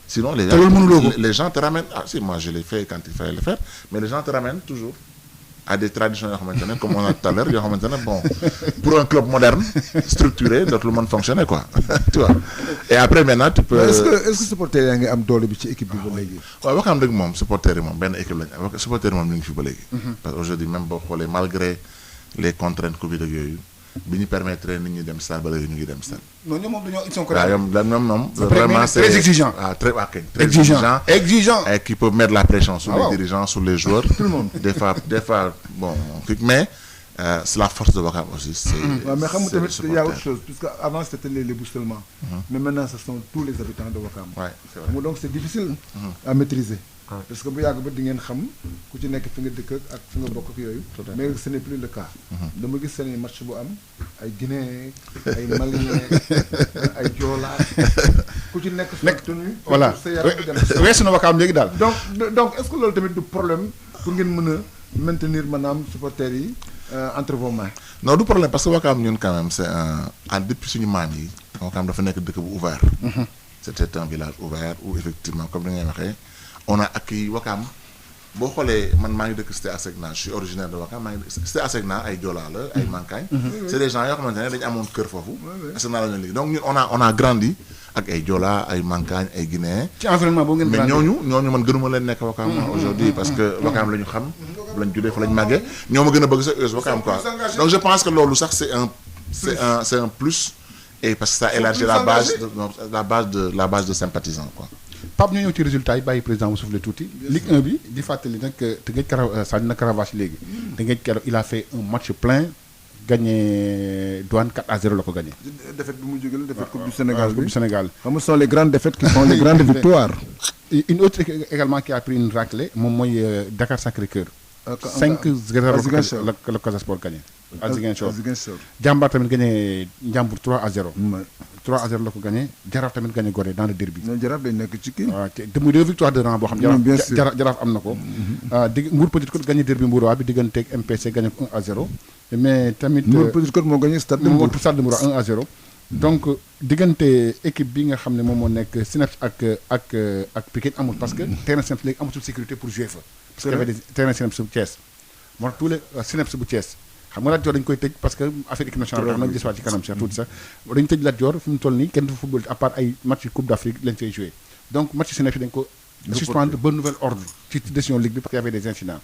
Sinon les gens te ramènent si moi je l'ai fait quand il fallait le faire mais les gens te ramènent toujours à des traditions yoo xamante ne comme on a tout à l'heure yoo xamante ne bon pour un club moderne structuré dootul mën fonctionner quoi tu vois et après maintenant tu peux. est-ce que supporter yaa ngi am doole bi ci équipe bi ba léegi. waaw Wakam dëgg moom supporter yi moom benn équipe lañu supporter yi moom ñu ngi fi ba léegi. parce que aujourd'hui même boo xoolee malgré les contraintes Covid ak yooyu bi ñu permettre nit ñi dem stade ba léegi ñu ngi dem stade. non ñoom moom dañoo ils sont waaw ñoom vraiment c'est très exigeant. très exigeant et qui peuvent mettre la pression sur les dirigeants sur les joueurs. Tout le monde. des fois bon mais c'est la force de Wakam aussi. waaw mais xam nga tamit il y a autre chose puisque avant c'était les Lébou seulement. mais maintenant ce sont tous les habitants de Wakam. Ouais, c'est vrai. donc c'est difficile à maîtriser. parce que bu yàgg ba di ngeen xam ku ci nekk fi nga dëkk ak fi nga bokk ak yooyu. mais ce n'est plus le cas. dama gis seen match bu am ay Guinéen ay Malien ay Joola ku ci nekk voilà weesu na Wakaam léegi daal. donc est-ce que loolu tamit du problème pour ngeen mën a maintenir maanaam supporters yi entre vos mains. non du problème parce que Wakaam ñun quand même c'est un depuis suñu maam yi Wakaam dafa nekk dëkk bu ouvert. c'était un village ouvert où effectivement comme ni ngay waxee on a accueilli Wakaam boo xoolee man maa ngi dëkk Cité Asegna je suis originaire de Wakaam maa ngi dëkk Cité Asegna ay Joola la ay Mankagne. c'est des gens yoo xamante ne dañu amoon kër foofu. Asegna la ñu liggéey donc ñun on a grandi ak ay Joola ay Mankagne ay Guinéen. ci environnement boobu ngeen mais grandi ñooñu man gënuma leen nekk Wakaam aujourd'hui parce que Wakaam la ñu xam lañ juddee fa lañ màggee ñoo ma gën a bëgg sax US Wakaam quoi donc je pense que loolu sax c'est un plus et parce que ça élargit la base de sympathisants quoi. Pape ñu ñëw ci résultat yi bàyyi président mu soufflé tuuti Ligue 1 bi di fàttali nag Teungueth sànni na Caravage léegi Teungueth keroog il a fait un match plein gagné Douane 4-0 la ko gagné. défaite bi mu jógee la défaite coupe du Sénégal bi coupe du Sénégal. xam nga ce sont les grandes défaites qui font les grandes victoires. Une autre également qui a pris une raclée moom mooy Dakar Sacré-Cœur. 5-0 la Casa Sport gagné. à Ziguinchor Jàmbaar tamit gagné Njàmbur 3-0. 3-0 la ko gagné Jaraaf tamit gagné Gorée dans le derby. ñoom Jaraaf dañ nekk ci kii. waaw te muy 2 victoires de rang boo xam. Jaraaf am na ko. Mbour Petite Côte gagné derby Mbour bi digganteeg MPC gagné ko 1-0. mais tamit Mbour Petite Côte moo gagné Stade de Mbour 1-0. donc diggante équipe bi nga xam ne moom moo nekk Cneps ak Pikine amul parce que terrain Cneps léegi amatul sécurité pour jouer fa. parce que y avait des terrain Cneps bu Thiès. moo tax tous les Cneps bu Thiès. xam nga Lat Dior dañu koy tëj parce que affaire équipe nationale xam na gis waat ci kanam sax tuuti sax dañu tëj Lat Dior fi mu toll nii kenn du football à part ay match coupe d'Afrique lañ fay joué donc match Cneps dañ ko suspendre ba nouvel ordre ci décision ligue bi parce qu'il y avait des incidents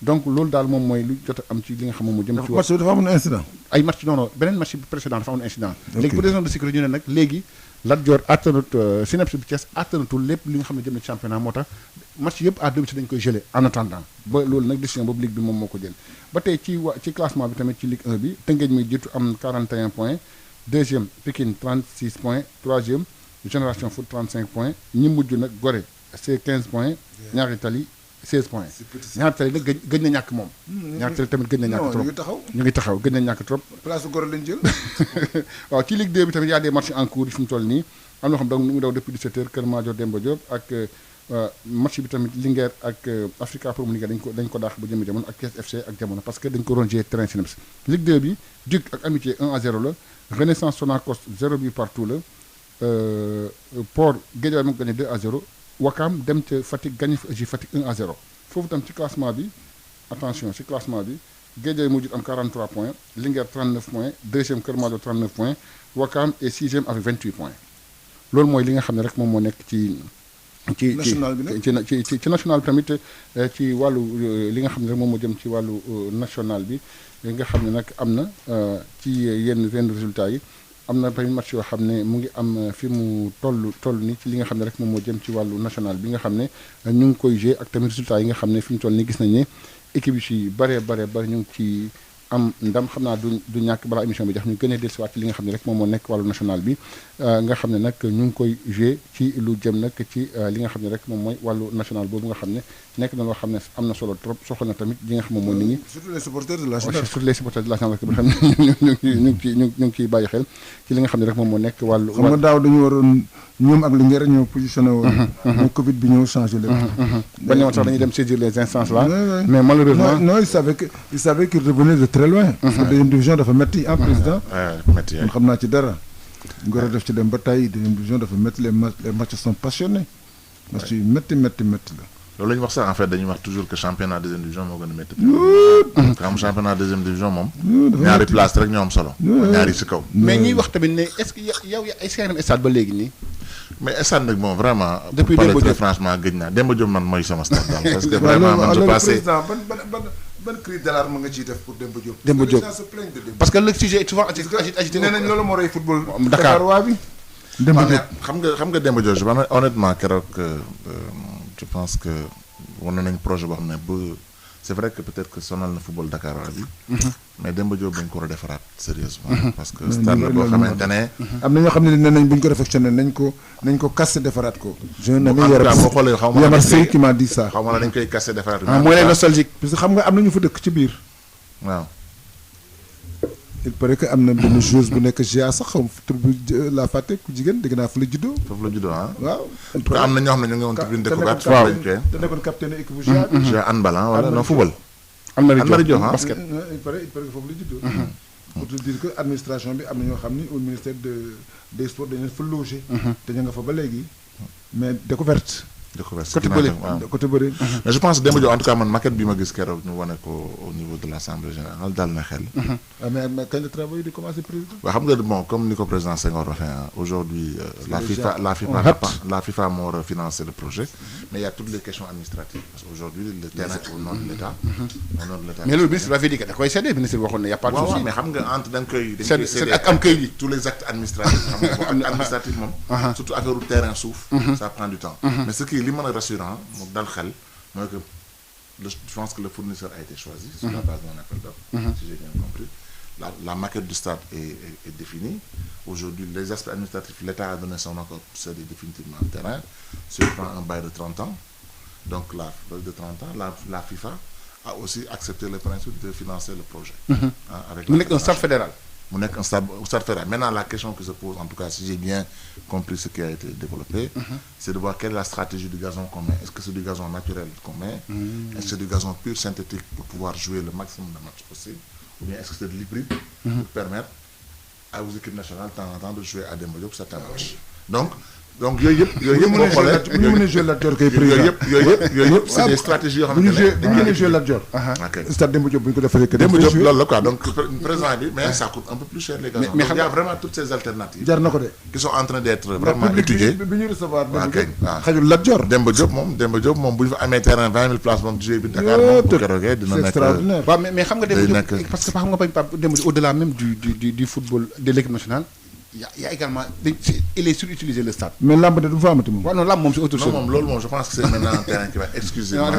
donc loolu daal moom mooy lu jot a am ci li nga xam moom mu jëm ci match bi dafa amoon incident ay match non beneen match bi précédent dafa amoon incident léegi pour raison de sécurité ñu ne nag léegi Lat Dior attanut Cneps bu Thiès attanatul lépp li nga xam ne jëm na championnat moo tax match yëpp à domicile dañu koy gelé en attendant ba loolu nag décision boobu ligue bi moom moo ko jël ba tey ci classement bi tamit ci Ligue 1 bi Teungueth mi jiitu am 41 points deuxième Pikine 36 points troisième Génération Foot 35 points ñi mujj nag Gorée c'est 15 points Ñaari Tali 16 points Ñaari Tali nag gëj na ñàkk moom Ñaari Tali tamit gëj na ñàkk trop ñu ngi taxaw gëj na ñàkk trop place Gorée lañ jël waaw ci Ligue 2 bi tamit y a des matchs en cours yi fi mu toll nii am na xam donc mu ngi daw depuis 17h Kër Madior Demba Diop ak match bi tamit Linguère ak Africa Promo Linguère dañ ko daax ba jëmmi jamono ak Thiès FC ak jamono parce que dañ ko rongé terrain Cneps Ligue 2 bi Duc ak Amitié 1-0 la Renaissance Sonacos 0 but partout la Port Guédiawaye mu gagné 2-0 Wakam dem ca Fatick gagné Fatick 1-0 foofu tam ci classement bi attention ci classement bi Guédiawaye mu jut am 43 points Linguère 39 points deuxième Kër Madior 39 points Wakam est sixième avec 28 points loolu mooy li nga xam ne rek moom moo nekk ci national bi tamit ci wàllu li nga xam ne rek moom moo jëm ci wàllu national bi li nga xam ne nag am na ci yenn résultats yi am na tamit match yoo xam ne mu ngi am fi mu toll ni ci li nga xam ne rek moom moo jëm ci wàllu national bi nga xam ne ñu ngi koy jouer ak tamit résultats yi nga xam ne fi mu toll ni gis nañ ne équipe yi ci bare ñu ngi ci am ndam xam naa du ñàkk balaa émission bi jax ñu gën a dellusiwaat ci li nga xam ne rek moom moo nekk wàllu national bi nga xam ne nag ñu ngi koy jouer ci lu jëm nag ci li nga xam ne rek moom mooy wàllu national boobu nga xam ne nekk na loo xam ne am na solo trop soxla na tamit li nga xam moom mooy nit ñi surtout les supporters de la Sénégal surtout les supporters de la Sénégal bi xam ne ñu ngi ciy bàyyi xel ci li nga xam ne rek moom moo nekk wàllu xam nga daaw dañu waroon ñoom ak Linguère ñoo positionné woon mais Covid bi ñëw changé lépp ba ñëwoon sax dañuy dem saisir les instances là mais malheureusement non il savait qu'il revenait de très loin parce que deuxième division dafa métti en président man xam naa ci dara Ngor def ci dem ba tey deuxième division dafa métti les matchs sont passionnés match yu métti la loolu la ñu wax sax en fait dañuy wax toujours que championnat deuxième division moo gën a métti xam championnat deuxième division moom ñaari place rek ñoo am solo ñaari ci kaw mais ñuy wax tamit ne est-ce que yow ay seenam stade ba léegi nii mais stade nag moom vraiment depuis Demba Diop franchement gëj naa Demba Diop man mooy sama stade daal parce que vraiment man je passais ban cri d'alarme nga ciy def pour Demba Diop Demba Diop parce que le sujet est souvent agité nee nañ loolu moo rey football Dakar waa bi Demba Diop xam nga Demba Diop honnêtement keroog je pense que wane nañ projet boo xam ne bu c'est vrai que peut-être que sonal na football Dakar waa bi mais Demba Diop dañ ko war a defaraat sérieusement parce que stade la boo xamante ne am na ñoo xam ne nee nañ bu ñu ko réfectionné nañ ko cassé defaraat ko jeune ami boo xoolee xaw ma Yamar Sey qui m'a dit ça xaw ma la dañ koy cassé defaraat mooy les nostalgique parce que xam nga am na ñu fa dëkk ci biir waaw il paraît que am na benn joueuse bu nekk GA sax xam tur bi la fàtte ku jigéen dégg naa fa la juddoo. foofu la juddoo ah. waaw. te am na ñoo xam ne ñu ngi woon tribune découverte. waaw waaw te nekkoon capitaine équipe bu GA bi. GA handball wala non football. Anne-Marie Diop basket. il paraît que foofu la juddoo. pour te dire que administration bi am na ñoo xam ni au ministère des sports dañu leen fa logé. te ñu nga fa ba léegi mais découverte. côté bëri côté bëri. mais je pense que Demba Diop en tout cas man maquette bi ma gis keroog ñu wane ko au niveau de l' assemblée générale dal na xel. mais kañ la travail di commencé président. waaw xam nga bon comme ni ko président Senghor waxee aujourd'hui la FIFA moo war a financer le projet. mais il y a toutes les questions administratives parce que aujourd'hui le terrain est au nom de l'État. mais loolu ministre dafay di que da koy séddee ministre bi waxoon ne y' a pas de souci. waaw mais xam nga entre dañ koy. séddee ak am këyit yi tous les actes administratifs. xam nga administratif moom. surtout affaire terrain suuf. ça prend du temps. mais ce qui li mën a rassurant mu dal xel mooy que je pense que le fournisseur a été choisi sur la base d'un appel d'offres si j'ai bien compris la maquette du stade est définie aujourd'hui les aspects administratifs l'État a donné son accord pour céder définitivement le terrain sur un bail de 30 ans donc la FIFA a aussi accepté le principe de financer le projet avec mu nekk un stade fédéral mu nekk un stade fédéral. Maintenant, la question qui se pose, en tout cas, si j'ai bien compris ce qui a été développé, c'est de voir quelle est la stratégie du gazon qu'on met. Est-ce que c'est du gazon naturel qu'on met Est-ce que c'est du gazon pur synthétique pour pouvoir jouer le maximum de matchs possible ou bien est-ce que c'est de l'hybride pour permettre aux équipes nationales de temps en temps de jouer à Demba Diop certains matchs. Donc yooyu yëpp boo xoolee bu ñu mënee jouer Lat Dior kay président yooyu yëpp c'est des stratégies yoo xamante ne bu ñu mënee jouer Lat Dior stade Demba Diop bu ñu ko defaree que Demba Diop loolu la quoi donc président bi mais ça coûte un peu plus cher les gazons donc il y a vraiment toutes ces alternatives jar na ko de qui sont en train d'être vraiment étudiées bi ñu recevoir waaw kay waaw xajul Lat Dior Demba Diop moom bu ñu fa amee terrain 20 000 places moom jouer bi Dakar moom bu keroogee dina nekk extraordinaire. waaw mais xam nga Demba Diop parce que xam nga Pape Demba Diop au-delà même du football de l'équipe nationale il y a également il est surutilisé le stade. mais lamb de du fa amati moom. waaw non lamb moom c'est autre chose. non moom loolu moom je pense que c'est maintenant un terrain qui va exclusivement.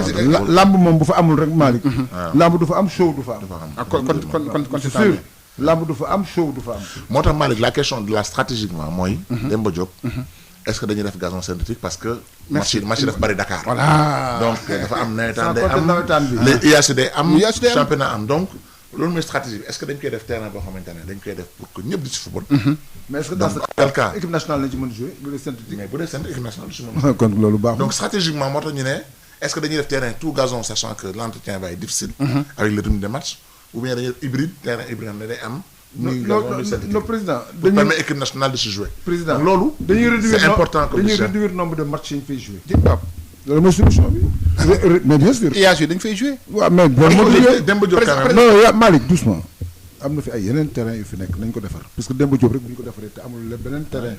lamb moom bu fa amul rek Malick. lamb du fa am show du fa am. ah kon c'est sûr lamb du fa am show du fa am. moo tax Malick la question de la stratégiquement mooy. Demba Diop. est-ce que dañuy def gazon synthétique parce que. match yi daf bari Dakar. voilà donc dafa am nawetaan day am les UAC day am. championnat am donc. loolu mooy stratégie bi est-ce que dañ koy def terrain boo xamante ne dañ koy def pour que ñëpp di ci football. mais est-ce que dans ce cas équipe nationale lañ ci mën a jouer bu dee synthétique. mais bu dee synthétique équipe nationale du ci mën a. kon loolu baax donc stratégiquement moo tax ñu ne est-ce que dañuy def terrain tout gazon sachant que l'entretien va être difficile. avec le rythme des matchs ou bien dañuy def hybride terrain hybride xam ne day am. non président pour permettre équipe nationale de se jouer. président donc loolu. c'est important comme dañuy réduire nombre de matchs yi ñu fay jouer. loolu mooy solution bi. mais bien sûr. IAG dañ fay jouer. waaw mais bon moo Demba Diop quand même. non yaa Malick doucement. am na fi ay yeneen terrain yu fi nekk nañ ko defar parce que Demba Diop rek bu ñu ko defaree te amul beneen terrain.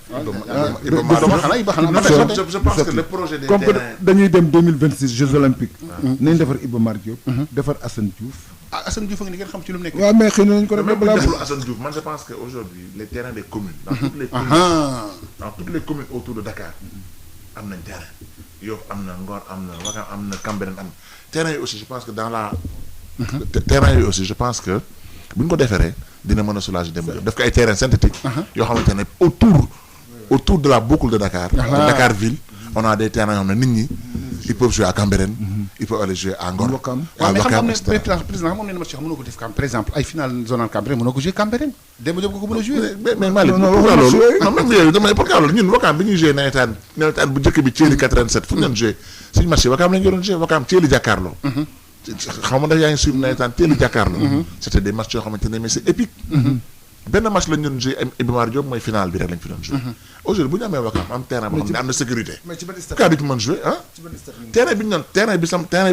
je pense que le projet des comme terrains. dañuy dem 2026 Jeux olympiques. nañ defar Iba Mar Diop. defar Assane Diouf. Assane Diouf a ngi ni ngeen xam ci lu mu nekk. waaw mais xëy na nañ ko def même bu balaa. deful Assane Diouf man je pense que aujourd'hui les terrains des communes. dans toutes les communes autour de Dakar am nañ terrain. Yoff am na Ngor am na Ouakam am na Cambérène am terrain yi aussi je pense que dans la. terrain yi aussi je pense que bu ñu ko defaree dina mën a soulager Demba Diop def ko ay terrain synthétique yoo xamante ne autour de la boucle de Dakar. de Dakar ville on a des terrains yoo xam ne nit ñi ils peuvent jouer à Cambérène. ils peuvent aller jouer à Ngor. waaw mais xam nga président xam nga ne match yoo xam mënoo ko def par exemple ay final zonal Cambérène mënoo ko jouer Cambérène Demba Diop ko mën a jouer. mais Malick pourquoi loolu non même yooyu damay pourquoi loolu ñun Ouakam bi ñuy jouer nawetaan bu njëkk bi Thiely 87 fu ñu doon jouer suñu match yi Ouakam lañu doon jouer Ouakam Thiely jàkkaarloo. xaw ma ndax yaa ngi suivre nawetaan Thiely jàkkaarloo. c'était des matchs yoo xamante ne mais c'est épique. benn match lañ doon jouer Iba Mar Diop mooy final bi rek lañ fi doon jouer. aujourd'hui bu ñu amee Ouakam am terrain boo xam ne am na sécurité. mais ci ban stade kaa du ci mën jouer ah. terrain bi ñu doon terrain bi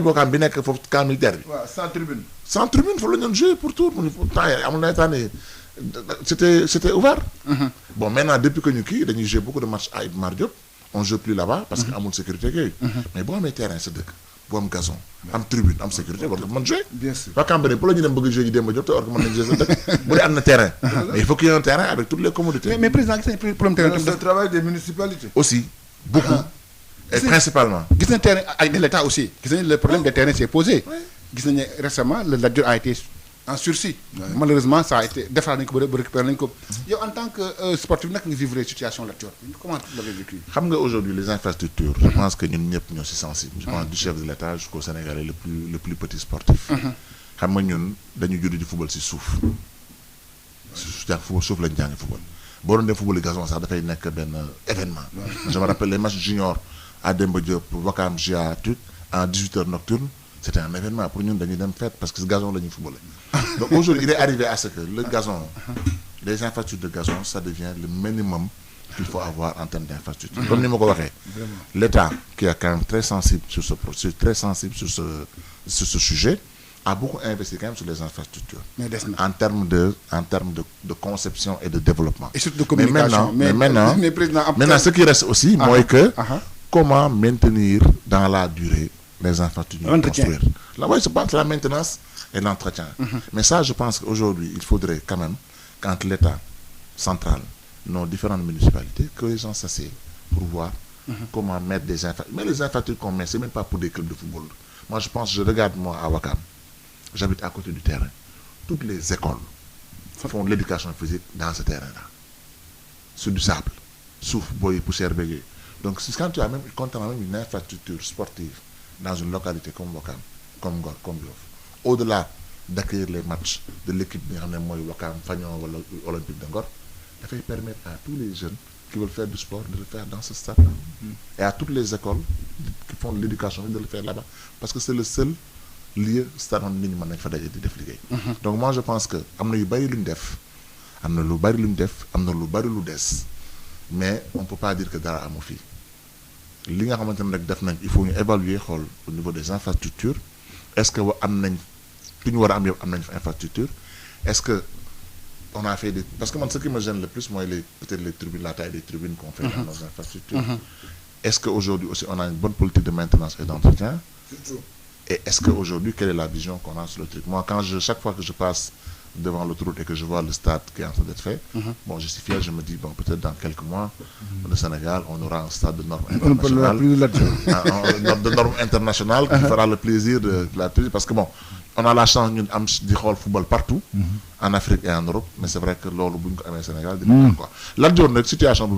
Ouakam bi nekk foofu camp militaire bi. waaw sans tribune foofu la ñu doon jouer pour tout temps yii amul nawetaan c'était ouvert. bon maintenant depuis que ñu kii dañuy jouer beaucoup de matchs à Iba Mar Diop on joue plus là-bas parce que amul sécurité yooyu. mais boo amee terrain sa dëkk boo am gazon am tribune am sécurité war nga mën jouer. bien sûr waa Cambérène pour la ñu dem bëgg jouer ji Demba Diop te war nga mën nañ jouer sa dëkk bu dee am na terrain. mais il faut qu'il y ait un terrain avec toutes les commodités. mais président gis nañu problème terrain. c'est le travail des municipalités. aussi beaucoup. et principalement. gis nañu terrain ak de l'État aussi gis nañu le problème des terrains s'est posé. gis nañu récemment le Lat Dior a été en sursis. malheureusement ça a été defaraat nañu ko ba récupérer nañu ko. yow en tant que sportif naka nga vivre situation Lat Dior comment l'avez vécu. xam nga aujourd'hui les infrastructures. je pense que ñun ñëpp ñoo si sensible. je pense du chef de l'État jusqu'au Sénégalais le plus petit sportif. xam nga ñun dañu judd di football si suuf. jàng football sauf lañu jàng football boo doon dem football gazon sax dafay nekk benn événement. Je me rappelle les matchs junior à Demba Diop Wakam GIA truc en 18h nocturne c'était un événement pour ñun dañuy dem fête parce que gazon la ñuy footballé. Donc aujourd'hui il est arrivé à ce que le gazon les infrastructures de gazon ça devient le minimum qu'il faut avoir en termes d'infrastructure. Comme ni ma ko waxee l'État qui est quand même très sensible sur ce sujet a beaucoup investi quand même sur les infrastructures. Mais en termes de conception et de développement. Et surtout de communication. Mais maintenant ce qui reste aussi mooy que comment maintenir dans la durée les infrastructures construire. Là ouais, je pense la maintenance et l'entretien. Mais ça je pense qu'aujourd'hui il faudrait quand même qu'entre l'État central nos différentes municipalités que les gens s'asseyent pour voir comment mettre des infrastructures. Mais les infrastructures qu'on met c'est même pas pour des clubs de football. Moi je pense je regarde moi à Wakam. J'habite à côté du terrain. Toutes les écoles font de l'éducation physique dans ce terrain-là. Sur du sable, souffle, boy, poussière, bégué. Donc, quand tu as même une infrastructure sportive dans une localité comme Wakam, comme Ngor, comme Yoff, au-delà d'accueillir les matchs de l'équipe de Wakam, Fagnon ou Olympique de Ngor, ça fait permettre à tous les jeunes qui veulent faire du sport de le faire dans ce stade-là. Et à toutes les écoles qui font de l'éducation de le faire là-bas. Parce que c'est le seul lieu stade nit ñi mën nañ fa daje di def liggéey. Donc moi je pense que am na yu bari lu ñu def am na lu bari lu ñu def am na lu bari lu des mais on peut pas dire que dara amu fi li nga xamante ne rek def nañ il faut ñu évaluer xool au niveau des infrastructures est-ce que am nañ fi ñu war a am yëpp am nañ fa infrastructure est-ce que on a fait des parce que man ce qui me gêne le plus mooy peut-être les tribunes la taille des tribunes qu'on fait dans nos infrastructures. Est-ce que aujourd'hui aussi on a une bonne politique de maintenance et d'entretien? Et est-ce qu'aujourd'hui, quelle est la vision qu'on a sur le truc? Moi, chaque fois que je passe devant l'autoroute et que je vois le stade qui est en train d'être fait, bon, je suis fier, je me dis, bon, peut-être dans quelques mois, au Sénégal, on aura un stade de normes internationales. De normes internationales qui fera le plaisir de la tenue. Parce que bon, on a la chance de jouer le football partout, en Afrique et en Europe, mais c'est vrai que l'or au Sénégal, quoi. La situation,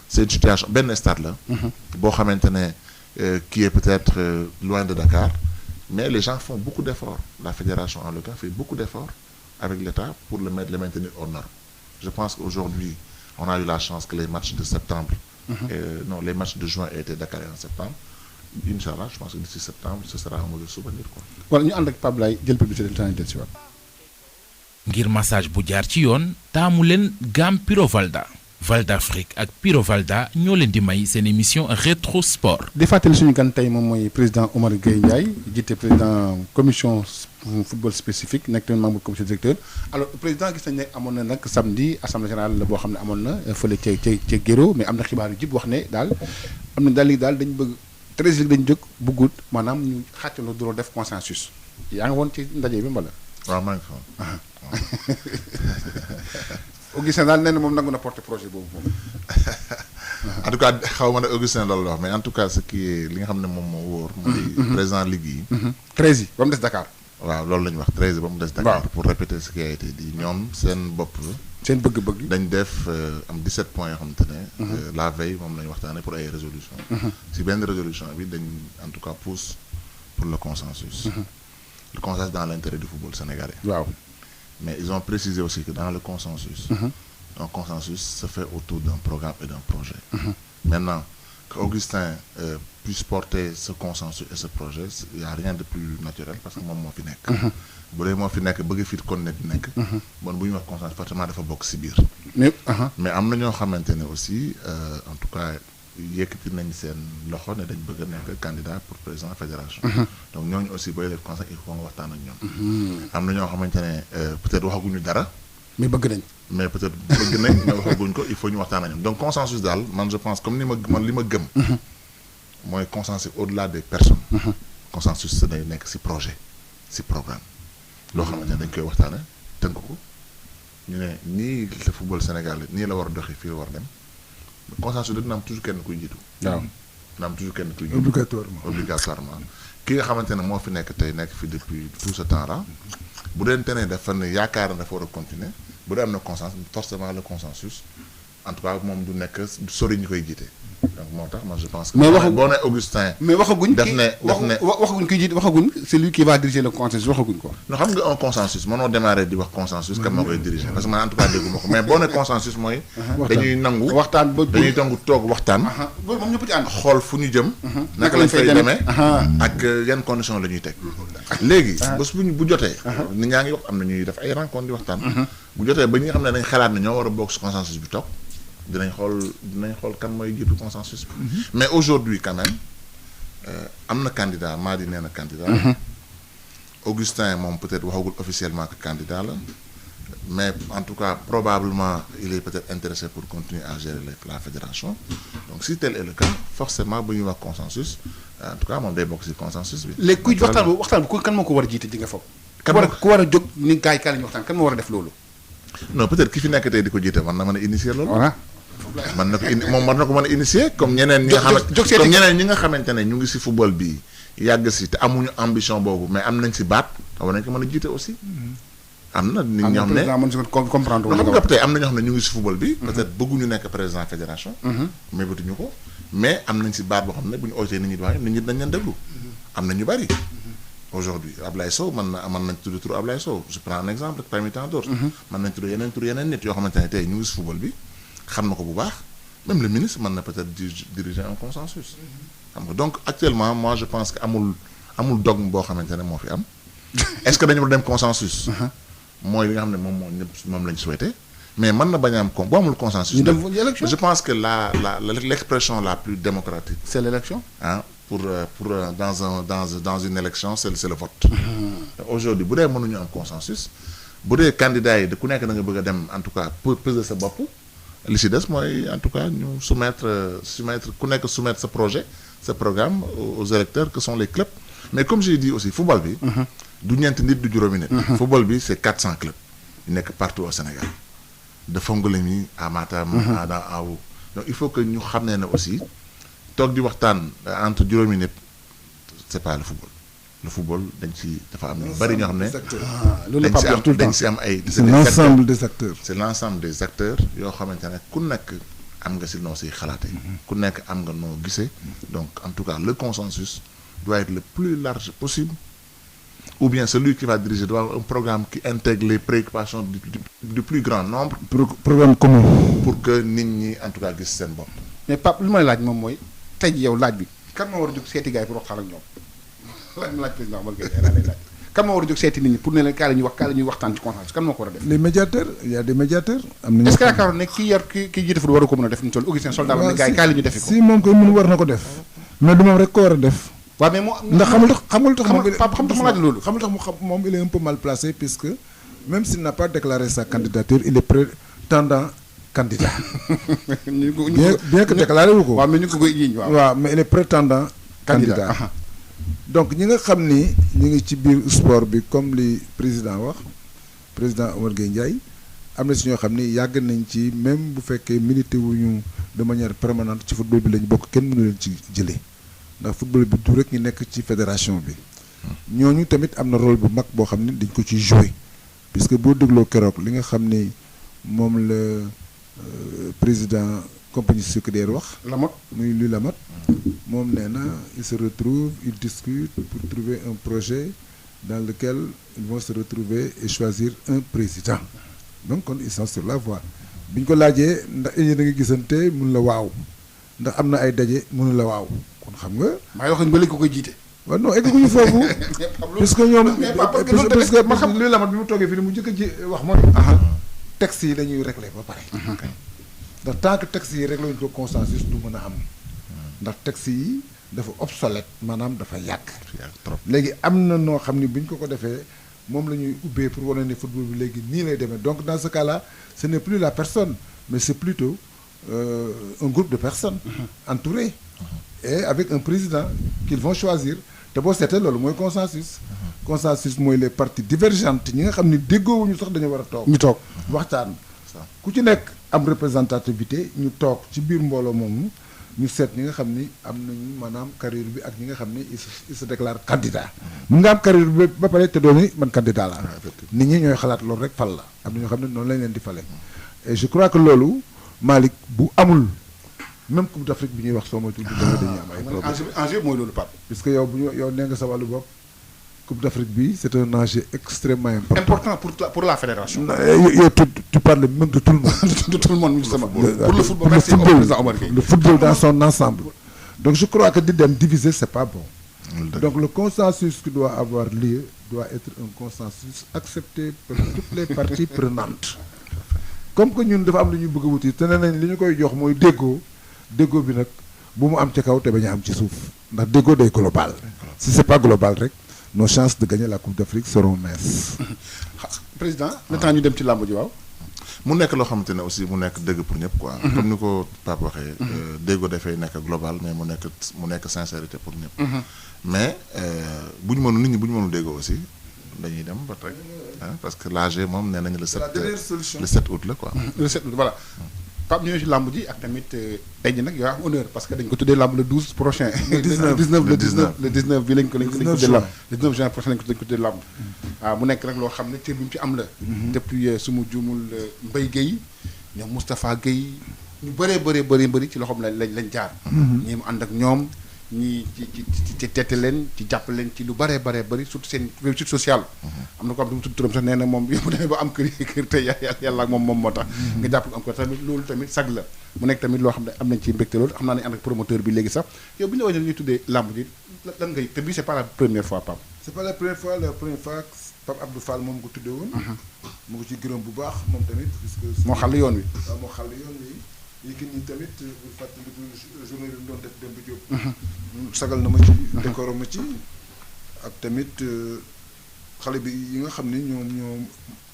c'est une situation, ben stade là, bon, qui est peut-être loin de Dakar, mais les gens font beaucoup d'efforts. La fédération, en l'occurrence, fait beaucoup d'efforts avec l'État pour les maintenir aux normes. Je pense qu'aujourd'hui, on a eu la chance que les matchs de septembre, les matchs de juin aient été décalés en septembre. Inch'Allah, je pense que d'ici septembre, ce sera un mauvais souvenir. Voilà, nous avons Pape Laye, jël publicité de temps de suite. Ngir massage bu jaar ci yoon taamu leen gamme Pyrovalda. Val d'Afrique ak Pyrovalda ñoo leen di may seen émission rétro sport. di fàttali suñu gan tey moom mooy président Omar Gueye Ndiaye jiite président commission football spécifique nekk tamit membre comité directeur. Alors président gis nañ ne amoon na nag samedi assemblée générale la boo xam ne amoon na fële ca Guéro mais am na xibaar yu jib wax ne daal am na daal dañu bëgg 13 dañu jóg bëggut maanaam ñu xàccandoo duroo def consensus yaa ngi woon ci ndaje bi mbala. waaw maa ngi fa. Augustin daal nee na moom nangu na porter projet boobu moom. En tout cas xaw ma ne Augustin loolu la wax mais en tout cas ce qui est li nga xam ne moom moo wóor. mooy président ligue yi. 13 yi ba mu des Dakar. waaw loolu la ñu wax 13 ba mu des Dakar. pour répéter ce qui a été dit ñoom seen bopp. seen bëgg-bëgg. dañ def am 17 points yoo xamante ne. la veille moom la ñu waxtaanee pour ay résolutions. si benn résolution bi dañ en tout cas pousse pour le consensus. Le consensus dans l'intérêt du football sénégalais. Wow. Mais ils ont précisé aussi que dans le consensus, un consensus se fait autour d'un programme et d'un projet. Maintenant, qu'Augustin puisse porter ce consensus et ce projet, il n'y a rien de plus naturel parce que moi, je suis nekk. Bu dee moo fi nekk bëgg fi kon ne di nekk. Bon bu ñu wax consensus forcément dafa bokk si biir. Mais am na ñoo xamante ne aussi en tout cas yëkkati nañ seen loxo ne dañ bëgg a nekk candidat pour président fédération. Donc ñooñu aussi booy def conseil il faut nga waxtaan ak ñoom. Am na ñoo xamante ne peut-être waxaguñu dara. mais bëgg nañ. mais peut-être bëgg nañ mais waxaguñ ko il faut ñu waxtaan ak ñoom donc consensus daal man je pense comme ni ma man li ma gëm. mooy consensus au-delà des personnes. Consensus day nekk ci projet ci programme. loo xamante ne dañ koy waxtaane tënk ko ñu ne nii le football sénégalais nii la war a doxee fii la war a dem consensus dina am toujours kenn kuy jiitu. waaw dina am toujours kenn kuy jiitu. obligatoirement ki nga xamante ne moo fi nekk tey nekk fi depuis tout ce temps là bu dente ne dafa ne yaakaar na dafa war a continuer bu dee am na consensus forcément le consensus en tout cas moom du nekk du sori ñu koy jiite donc moo tax man je pense que. Mais boo nee Augustin. mais waxaguñ daf ne waxaguñ ki jiite waxaguñ c'est lui qui va diriger le consensus waxaguñ ko. non xam nga un consensus mënoo démarrer di wax consensus. kan moo koy diriger parce que man en tout cas dégguma ko mais boo nee consensus mooy. dañuy nangu waxtaan ba dañuy nangu toog waxtaan. loolu moom ñëpp ci ànd. xool fu ñu jëm. naka lañ fay demee ak yan conditions la ñuy teg. léegi bés bu jotee. nit ñaa ngi wax am na ñuy def ay rencontres di waxtaan. bu jotee ba ñi nga xam ne dañ xalaat ne ñoo war a bokk si consensus bi toog dinañ xool kan mooy jiitu consensus bi. mais aujourd'hui quand même am na candidat maa di nee na candidat. Augustin moom peut-être waxagul officiellement que candidat la mais en tout cas probablement il est peut-être intéressé pour continuer à gérer la fédération donc si tel est le cas forcément bu ñuy wax consensus en tout cas moom day bokk ci consensus bi. léegi kuy waxtaan bi kan moo ko war a jiite ji nga foog. ku war a jóg ni gars yi kaay la ñu waxtaan kan moo war a def loolu. non peut-être ki fi nekk tey di ko jiite man na mën a initier loolu. voilà. man na ko moom war na ko mën a initier comme ñeneen ñi nga xamante ne ñu ngi ci football bi yàgg ci te amuñu ambition boobu mais am nañ ci baat war nañ ko mën a jiite aussi. am na nit ñoo xam ne comprendre xam nga tey am na ñoo xam ne ñu ngi ci football bi. peut-être bëgguñu nekk président fédération. mais bëtuñu ko mais am nañ ci baat boo xam ne bu ñu ootee nit ñi di wax nit ñi dañ leen déglu. am na ñu bari. aujourd'hui Ablaye Sow mën nañ tudd tur Ablaye Sow je prends un exemple parmi tant d'autres. mën nañ tudd yeneen nit yoo xamante ne tey ñu ngi ci football bi xam na ko bu baax même le ministre mën na peut-être diriger un consensus. xam nga donc actuellement moi je pense que amul dogme boo xamante ne moo fi am. est-ce que dañu war dem consensus. mooy li nga xam ne moom lañ souhaité mais mën na bañ a am boo amul consensus. je pense que l'expression la plus démocratique. c'est l'élection. pour dans une élection c'est le vote. Aujourd'hui bu dee mënuñu am consensus bu dee candidat yi ku nekk da nga bëgg a dem en tout cas pour peser sa bopp li ci des mooy en tout cas ñu soumettre ku nekk soumettre sa projet sa programme aux électeurs que sont les clubs mais comme j'ai dit aussi football bi. du ñeenti nit du juróomi nit. football bi c'est 400 clubs yu nekk partout au Sénégal de Fongolimbi à Matam. à Aou donc il faut que ñu xam ne aussi. toog di waxtaan entre juróomi nit c'est pas le football dañ ci dafa am ñu bari ñoo xam ne dañ ci am ay c'est l'ensemble des acteurs c'est l'ensemble des acteurs yoo xamante ne ku nekk am nga ci noo siy xalaate ku nekk am nga noo gisee donc en tout cas le consensus doit être le plus large possible ou bien celui qui va diriger doit avoir un programme qui intègre les préoccupations du plus grand nombre programme commun pour que nit ñi en tout cas gis seen bopp mais Pape lu may laaj moom mooy tey yow laaj bi kan moo war a jóg seeti gars yi pour waxtaan ak ñoom laaj président Omar Gueye laa lay laaj kan moo war a jóg seeti nit ñi pour ne leen kaa la ñuy waxtaan ci conférence kan moo ko war a def. les médiateurs il y a des médiateurs. am na est-ce que yaakaaroon ne kii jiite fu waru ko mën a def ñu toll Augustin Soldat ne gars yi kaa la ñu defi ko. si moom koy mun war na ko def mais du moom rek ko war a def. waaw mais moo ndax xamul tax ma laaj loolu. xamul tax moom il est un peu mal placé puisque même s'il n'a pas déclaré sa candidature il est prétendant candidat. bien que déclaré wu ko. waaw mais ñu ko koy jiiñ waaw mais il est prétendant candidat. donc ñi nga xam ni ñu ngi ci biir sport bi comme li président Omar Gueye Ndiaye am na si ñoo xam ni yàgg nañ ci même bu fekkee milité wuñu de manière permanente ci football bi lañu bokk kenn mënu leen ci jëlee ndax football bi du rek ñu nekk ci fédération bi ñooñu tamit am na rôle bu mag boo xam ni dañ ko ci jouer puisque boo dégloo keroog li nga xam ni moom la président compagnie sucrière wax Lamotte muy luy Lamotte moom nee na ils se retrouvent ils discutent pour trouver un projet dans lequel ils vont se retrouver et choisir un président donc kon ils sont sur la voie bi ñu ko laajee ndax yéen a ngi gisante mun la waaw ndax am na ay daje mënu la waaw kon xam nga. maa ngi wax ba léegi ko koy jiite. waaw non egguñu foofu. puisque ñoom parce que ma xam luy Lamotte bi mu toogee fii ni mu njëkk a ji wax mooy. texte yi dañuy régler ba pare. ndax tant que texte yi réglé wuñ ko consensus du mën a am. ndax texte yi dafa obsolète maanaam dafa yàgg. trop léegi am na noo xam ni bu ñu ko defee moom la ñuy ubbee pour wane ne football bi léegi nii lay demee donc dans ce cas-là ce n'est plus la personne mais c'est plutôt un groupe de personnes entourées et avec un président qu'ils vont choisir te boo seetee loolu mooy consensus. consensus mooy les parties divergentes ñi nga xam ni déggoowuñu sax dañu war a toog. ñu toog waxtaan. ku ci nekk am représentativité ñu toog ci biir mbooloo moomu ñu seet ñi nga xam ni am nañu maanaam carrière bi ak ñi nga xam ni il se déclare candidat. mun nga am carrière bi ba pare te dooni man candidat la nit ñi ñooy xalaat loolu rek fal la am na ñoo xam ne noonu lañ leen di fale et je crois que loolu Malick bu amul même Coupe d'Afrique bi ñuy wax soo moytuwul dañuy am ay problème enjeu mooy loolu Pape. puisque yow bu ñu yow nee nga sa wàllu bopp Coupe d'Afrique bi c'est un enjeu extrêmement important. pour la fédération. yow tu parles même de tout le monde. de tout le monde justement. pour le football pour merci au président Omar Gueye. le football dans son ensemble. donc je crois que di dem diviser c'est pas bon. donc le consensus qui doit avoir lieu doit être un consensus accepté par toutes les parties prenantes. comme que ñun dafa am lu ñu bëgg a wuti te nee nañ li ñu koy jox mooy déggoo bi nag bu mu am ci kaw te bañ a am ci suuf ndax déggoo day global. si c'est pas global rek nos chances de gagner la Coupe d'Afrique seront minces. président le temps ñu dem ci làmb ji waaw. mu nekk loo xamante ne aussi mu nekk dëgg pour ñëpp quoi. comme ni ko Pape waxee. déggoo dafay nekk global mais mu nekk sincérité pour ñëpp. mais bu ñu mënul nit ñi bu ñu mënul déggoo aussi dañuy dem ba rek parce que l'AG moom nee nañu le 7 août la quoi. le 7 août voilà. Pape ñëwee ci làmb ji ak tamit tey jii nag yow am honneur parce que dañ ko tuddee làmb le 12 prochain. le 19 bi lañ ko tuddee làmb le 19 juin prochain lañ ko tuddee làmb. waaw mu nekk rek loo xam ne cër bi mu ci am la. depuis su ma juumul Mbaye Guèye ñoom Moustapha Guèye ñu bëri ci loxoom lañ jaar. ñii mu ànd ak ñoom ñii ci tette leen ci jàpp leen ci lu bëri surtout seen réussite sociale. am na ko am du mu tudd turam sax nee na moom yow mu demee ba am kër te yàlla ak moom moo tax. nga jàpp am ko tamit loolu tamit sag la mu nekk tamit loo xam ne am nañ ci mbégte loolu xam naa ne ànd ak promoteur bi léegi sax yow bi ñu la waxee ñuy tuddee làmb ji lan ngay te bii c'est pas la première fois Pape. c'est pas la première fois Pape Abdou Fall moom ko tuddee woon. mu ko ci gërëm bu baax moom tamit. puisque moo xàll yoon wi. waaw moo xàll yoon wi. Yékini tamit bu fàttaliku journée bi mu doon def Demba Diop. sagal na ma ci. décoré ma ci. ak tamit xale bi yi nga xam ni ñoom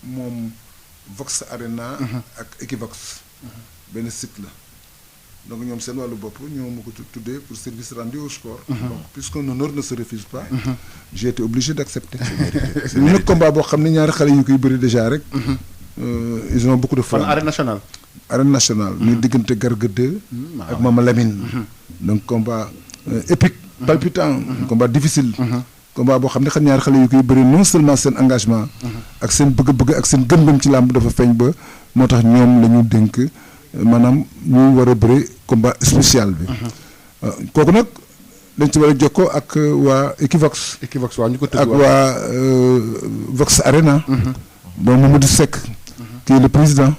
moom Vox Arena. ak Equivox. benn site la. donc ñoom seen wàllu bopp ñoo ma ko tuddee pour service rendu au sport. donc puisqu'un honneur ne se refuse pas. j'ai été obligé d'accepter. c'est un combat boo xam ne ñaari xale yu koy bëri déjà rek. ils ont beaucoup de fans. arène nationale. arène nationale. muy diggante Garga 2 ak Mama Lamine. donc combat épique. palpitant. combat difficile. combat boo xam ne xam ñaari xale yu koy bëri non seulement seen engagement. ak seen bëgg-bëgg ak seen gëm-gëm ci làmb dafa feeñ ba moo tax ñoom la ñu dénk maanaam ñu war a bëri combat spécial bi. kooku nag dañ ci war a jokkoo ak waa Equivox. Equivox waaw ñu ko tudd ak waa Vox Arena. donc Mamadou Seck. qui est le président.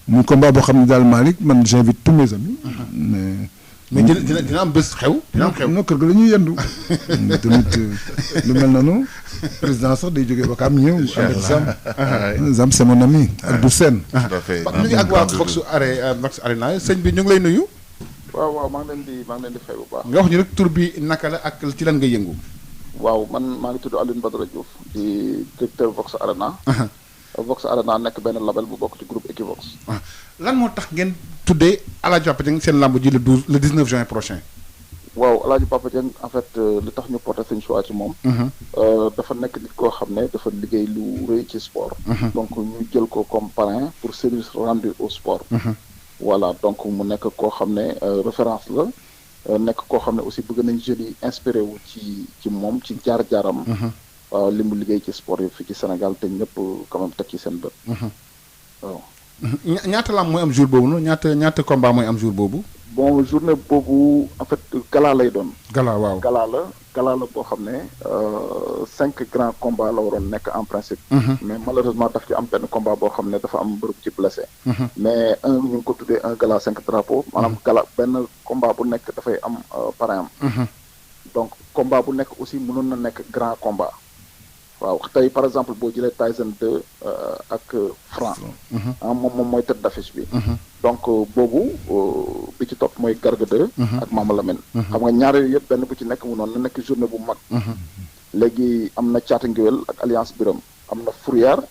mu combat boo xam ne daal Malick man j'invite tous mes amis. mais dina am bés xew. dina am xew non kër ga la ñuy yendu. tamit lu mel noonu président sax day jógee Wakaam ñëw. incha allah Zam c'est mon ami. Abdou Sène. ñu ngi ak waa Vox Arena sëñ bi ñu ngi lay nuyu. waaw maa ngi leen di fay bu baax. nga wax ñu rek tur bi naka la ak ci lan nga yëngu. waaw man maa ngi tudd Alioune Badara Diouf di directeur Vox Arena. Vox Arena nekk benn label bu bokk ci groupe Equivox. lan moo tax ngeen tuddee El Hadj Papa Dieng seen lamb ji le 19 juin prochain. waaw El Hadj Papa Dieng en fait li tax ñu porté suñu choix ci moom. dafa nekk nit koo xam ne dafa liggéey lu rëy ci sport. donc ñu jël ko comme parrain pour service rendu au sport. voilà donc mu nekk koo xam ne référence la. nekk koo xam ne aussi bëgg nañ jeunes yi inspiré wu ci moom ci jaar-jaaram. li mu liggéey ci sport yi fii ci Sénégal te ñëpp quand même teg ci seen bët. waaw. ñaata lamb mooy am jour boobu noonu ñaata combat mooy am jour boobu. bon journée boobu en fait gala lay doon. gala waaw gala la boo xam ne 5 grands combats la waroon nekk en principe. mais malheureusement daf ci am benn combat boo xam ne dafa am mbërëb ci blessé. mais ñu ngi ko tuddee un gala 5 drapeaux. maanaam gala benn combat bu nekk dafay am parrain am. donc combat bu nekk aussi mënoon na nekk grand combat. waaw tey par exemple boo jëlee Tyson 2 ak Franc. moom mooy tête d'affiche bi. donc boobu bi ci topp mooy Garga 2 ak Mama Lamine. xam nga ñaar yooyu yëpp benn bu ci nekk mu noonu na nekk journée bu mag. léegi am na Caata Ngéwél ak Alliance Biram am na Fourière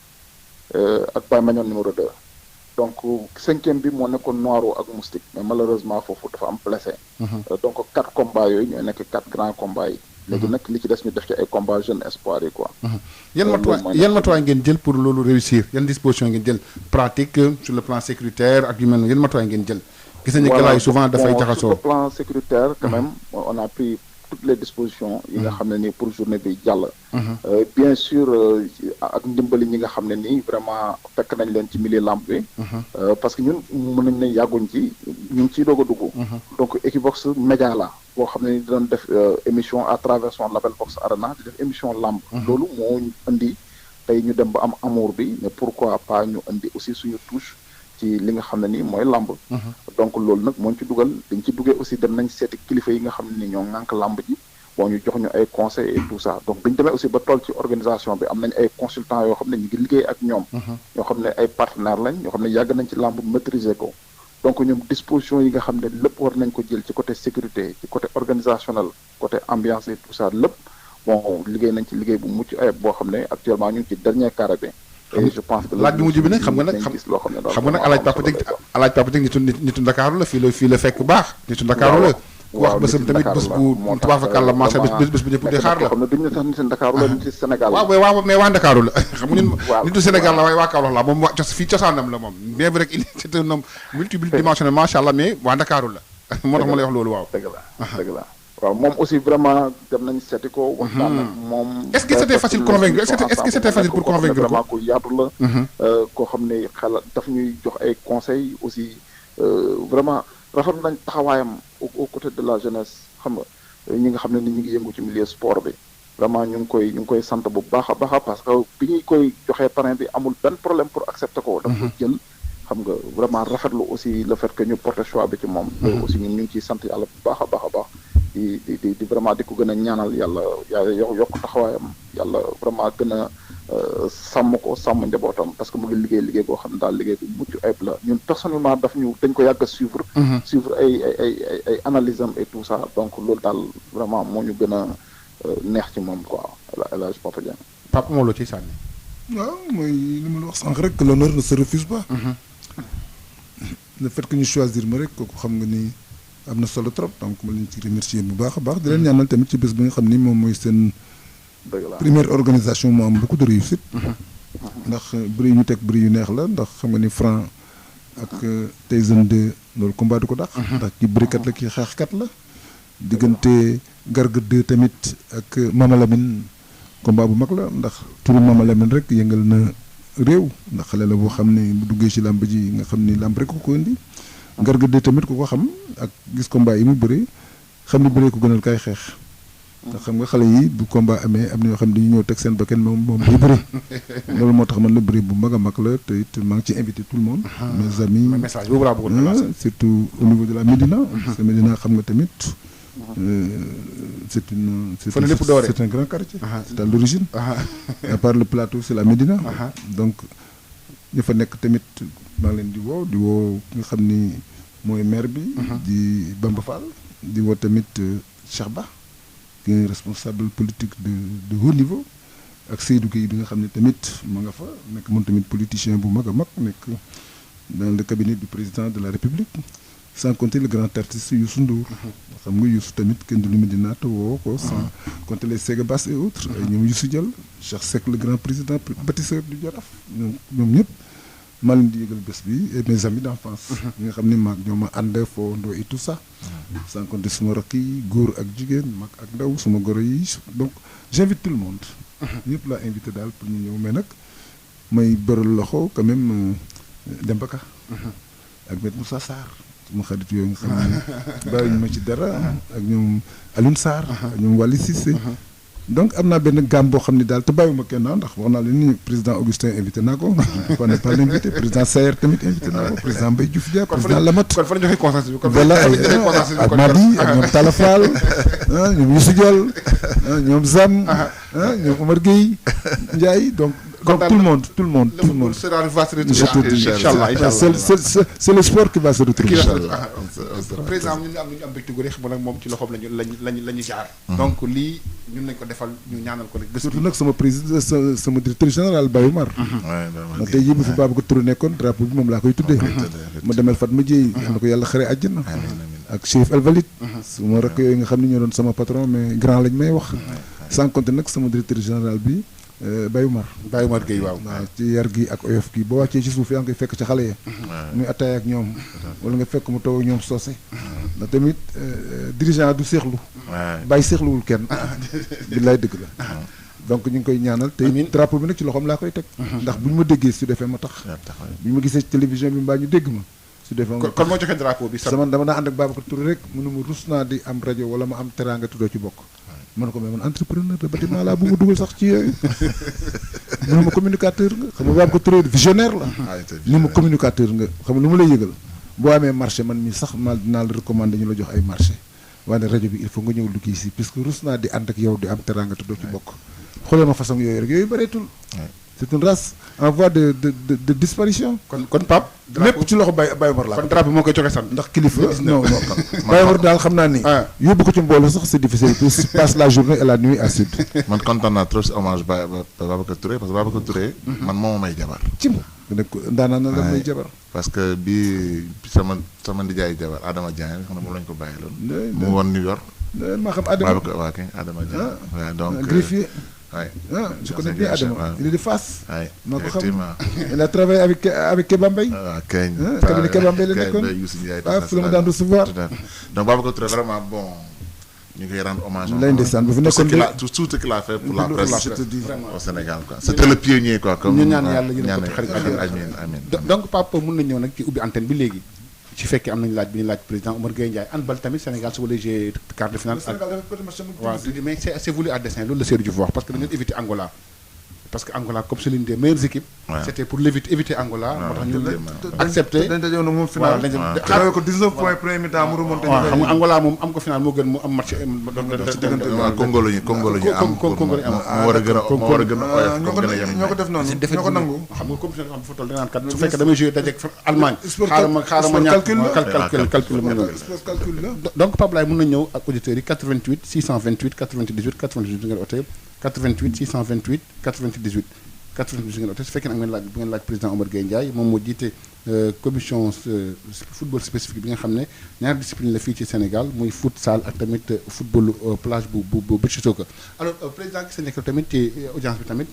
ak Baye Mañon numéro 2. donc 5e bi moo nekkoon Noiro ak Moustique mais malheureusement foofu dafa am blessé. donc 4 combats yooyu ñooy nekk 4 grands combats yi. léegi nag li ci des ñu def ci ay combats jeunes espoirs yi quoi. yan matuwaay ngeen jël pour loolu réussir yan disposition ngeen jël pratique sur le plan sécuritaire ak yu mel noonu yan matuwaay ngeen jël. gis nañu galaay yi souvent dafay jaxasoo. sur le plan sécuritaire quand même on a pris toutes les dispositions yi nga xam ne nii pour journée bi jàll. bien sûr ak ndimbali ñi nga xam ne nii vraiment fekk nañ leen ci milieu lamb bi. parce que ñun mën nañ ne yàgguñ ci ñu ngi ciy doog a dugg. donc Equivox média la boo xam ne ni doon def émission à travers son label Vox Arena di def émission lamb. loolu moo indi tey ñu dem ba am amour bi mais pourquoi pas ñu indi aussi suñu touche ci li nga xam ne nii mooy lamb. donc loolu nag moo ñu ci dugal dañ ci duggee aussi dem nañ seeti kilifa yi nga xam ne ni ñoo ŋànk lamb ji. bon ñu jox ñu ay conseils et tout ça donc bi ñu demee aussi ba toll ci organisation bi am nañ ay consultants yoo xam ne ñu ngi liggéey ak ñoom. ñoo xam ne ay partenaires lañ ñoo xam ne yàgg nañ ci làmb maîtriser ko. donc ñoom disposition yi nga xam ne lépp war nañ ko jël ci côté sécurité ci côté organisationnel côté ambiance et tout ça lépp bon liggéey nañ ci liggéey bu mucc ayib boo xam ne actuellement ñu ngi ci dernier carré bi. et je pense que laaj bi mujj bi nag xam nga nag xam nga nag alaaj papa teg nitu Ndakaaru la fii la fekk baax nitu Ndakaaru la. wax bésam tamit bés bu tubaab fakal la marché bés bu ñëpp di xaar la. xam ne duñu ne sax nit Ndakaaru la nit ci Sénégal la. waaw mais waa Ndakaaru la xam nga nitu Sénégal la waaye waa Kaolack la moom fii cosaanam la moom bien vrai que c'est un homme multidimensionnel macha allah mais waa Ndakaaru la moo tax ma lay wax loolu waaw. dëgg la waaw moom aussi vraiment dem nañ seeti ko. waxtaan ak moom. est-ce que c'était facile convaincre est-ce que c'était facile pour convaincre ko vraiment ku yaatu la. koo xam ne xel daf ñuy jox ay conseils aussi vraiment. rafetlu nañ taxawaayam au côté de la jeunesse xam nga ñi nga xam ne ni ñu ngi yëngu ci milieu sport bi vraiment ñu ngi koy sant bu baax a baax parce que bi ñuy koy joxee parrain bi amul benn problème pour accepter ko. dafa ko jël xam nga vraiment rafetlu aussi le fait que ñu porté choix bi ci moom. loolu aussi ñun ñu ngi ciy sant yàlla bu baax a baax di vraiment di ko gën a ñaanal yàlla yokk taxawaayam yàlla vraiment gën a. sàmm njabootam parce que mu ngi liggéey boo xam ne daal liggéey bu mucc ayib la ñun personnellement dañ ko yàgg a suivre ay analyse am et tout ça donc loolu daal vraiment moo ñu gën a neex ci moom quoi El Hadj Papa Dieng. Papa moo loo ciy sànni. waaw mooy li ma la wax sànq rek que l'honneur ne se refuse pas. le fait que ñu choisir ma rek kooku xam nga ni am na solo trop donc ma leen ci remercier bu baax a baax di leen ñaanal tamit ci bés bi nga xam ni moom mooy seen. première organisation moo am beaucoup de réussite. ndax bëri ñu teg bëri yu neex la ndax xam nga ni Franc ak Tyson 2 loolu combat du ko dàq. ndax ki bërikat la ki xeexkat la. diggante Garga 2 tamit ak Mama Lamine combat bu mag la ndax turu Mama Lamine rek yëngal na réew ndax xale la boo xam ne bu duggee ci làmb ji nga xam ni làmb rek ko indi. Garga 2 tamit ku ko xam ak gis combat yi mu bëri xam ni bëree ko gënal kay xeex. ndax xam nga xale yi bu combat amee am na yoo xam ne dañu ñëw teg seen bakkan moom day bëri loolu moo tax man la bëri bu mag a mag la te it maa ngi ci invité tout le monde. mes amis message boobu laa bëggoon lancer surtout au niveau de la Médina. parce que Médina xam nga tamit c'est un grand quartier. c'est à l'origine. à part le plateau c'est la Médina. donc ñu fa nekk tamit maa ngi leen di woo nga xam ni mooy maire bi. di Bamba Fall di woo tamit Cheikh Ba. responsable politique de haut niveau ak Seydou Gueye bi nga xam ne tamit ma nga fa nekk moom tamit politicien bu mag a mag nekk dans le cabinet du président de la République sans compter le grand artiste Youssou Ndour. xam nga Youssou tamit kenn du lu Medina te woo ko sans compter les Sega Bass et autres ay ñoom Youssou Diall Cheikh Seck le grand président bâtisseur du Jaraaf ñoom ñëpp maa leen di yëgal bés bi et mes amis d'enfance ñi nga xam ne maag ñoo ma ànd foondoo et tout ça sans compter suma rakk yi góor ak jigéen mag ak ndaw suma goro yi donc j'invite tout le monde ñëpp laa invité daal pour ñu ñëw mais nag may bëral loxo quand même Demba Ka ak Maître Moussa Sarr suma xarit yooyu nga xam ne bàyyi ñu ma ci dara ak ñoom Alioune Sarr ak ñoom Wally Cissé donc am naa benn gamme boo xam ne daal te bàyyiwuma kenn ndax wax naa leen ni président Augustin invité naa ko on n'est pas l'invité président Sayer tamit invité naa ko président Mbaye Diouf Dia président Lamat kon fa la joxe consensus bi voilà ak Madi ak ñoom Talla Fall ñoom Youssou Diol ñoom Zam ñoom Omar Gueye Ndiaye donc tout le monde inchallah c'est le sport qui va se retrouver président ñun am mbégte gu rek mu nag moom ci loxoom lañu jaar donc lii ñun nañ ko defal ñu ñaanal ko rek surtout nag sama président sama directeur général Baye Oumar ndax tey jii bu fi Babacar Touré nekkoon drapeau bi moom laa koy tuddee ma demel Fatma Dieye yal na ko yàlla xare àjjana ak Chérif El Walid suma rakk yooyu nga xam ne ñoo doon sama patron mais grand lañ may wax sans compter nag sama directeur général bi Baye Oumar Gueye waaw ci yar gi ak oyof gi boo wàccee ci suuf yaa ngi koy fekk ci xale ya muy attaaya ak ñoom wala nga fekk mu taw ak ñoom soose ndax tamit dirigeant du seexlu bàyyi seexluwul kenn billaay dëgg la donc ñu ngi koy ñaanal te drapeau bi nag ci loxoom laa koy teg ndax bu ñu ma déggee su defee ma tax bu ñu ma gisee ci télévision bi mbaa ñu dégg ma su defee kon moo joxe drapeau bi. sama dama naa ànd ak Babacar Touré rek mënu ma rus naa di am rajo wala ma am teraanga tuddoo ci bokk. man ko mais man entrepreneur de bâtiment laa bu ma dugal sax ci yooyu. mënu ma communicateur nga xam nga Babacar Touré visionnaire la. ni ma communicateur nga xam nga lu ma lay yëgal. boo amee marché man mi sax ma dinaa la recommander ñu la jox ay marché waaye rajo bi il faut nga ñëw liggéey si puisque rus naa di ànd ak yow di am teraanga tuddoo ci bokk. xoolee ma façon yooyu rek yooyu bëreetul. c'est une race en voie de disparition. kon Pape. lépp ci loxo Baye Omar la. kon drapeau moo koy joxe sant. ndax kilifa non Baye Omar daal xam naa ni. yóbbu ko ci mbooloo sax c'est difficile puis passe la journée et la nuit à sud. man kontaan naa trop si hommage Babacar Touré parce que Babacar Touré. man moo may jabar. ci ma nekk ndaanaan na la may jabar. parce que bi sama ndijaay jabar Adama Diagne xam ne moom lañu ko bàyyiloon. mu woon New York. maa xam Adama Babacar waa kay Adama Diagne. waaw donc greffier. Ouais. Je connais bien Adama. Il est de Fass. Ouais, effectivement. Il a travaillé avec Kéba Mbaye. Cabinet Kéba Mbaye la nekkoon. Fu la ma daan recevoir. Donc Babacar Touré vraiment bon ñu koy rendre hommage. Ndeysaan bu fi nekkoon tout ce qu'il a fait pour la presse au Sénégal quoi. C'était le pionnier quoi. comme ñu ñaan yàlla yërëm ko xarit amiin donc Pape mën nañu ñëw nag ci ubbi antenne bi léegi. ci fekkee am nañu laaj bi ñu laaj président Omar Gueye Ndiaye handball tamit Sénégal su wala jouer quart de finale. waaw mais c'est voulu à dessein loolu la Seydou Diouf wax parce que dañu éviter Angola. parce que Angola comme c'est l'une des meilleures équipes. C'était pour éviter Angola. moo tax ñu accepté. dañ dajoon moom final. xaaral ko 19 points premier mi-temps mu remonté. waaw xam nga Angola moom am ko final moo gën mu am match. Congo la ñu am Congo la ñu am. moo war a gën a oyof ñoo ko def noonu ñoo ko nangu. xam nga compétition xam fa toll da nga naan kat su fekkee damay joué dajeeg Allemagne. xaaral ma ñàkk calcul la donc Pape Laye mën na ñëw ak auditeurs yi 88 628 98 98 ngeen ootee 88 628 98 98 ngeen ootee su fekkee nag bu ngeen laaj président Omar Gueye Ndiaye moom moo jiite commission football spécifique bi nga xam ne ñaari discipline la fii ci Sénégal muy futsal ak tamit football plage bu beach soccer. Alors président gis nañu que tamit ci audience bi tamit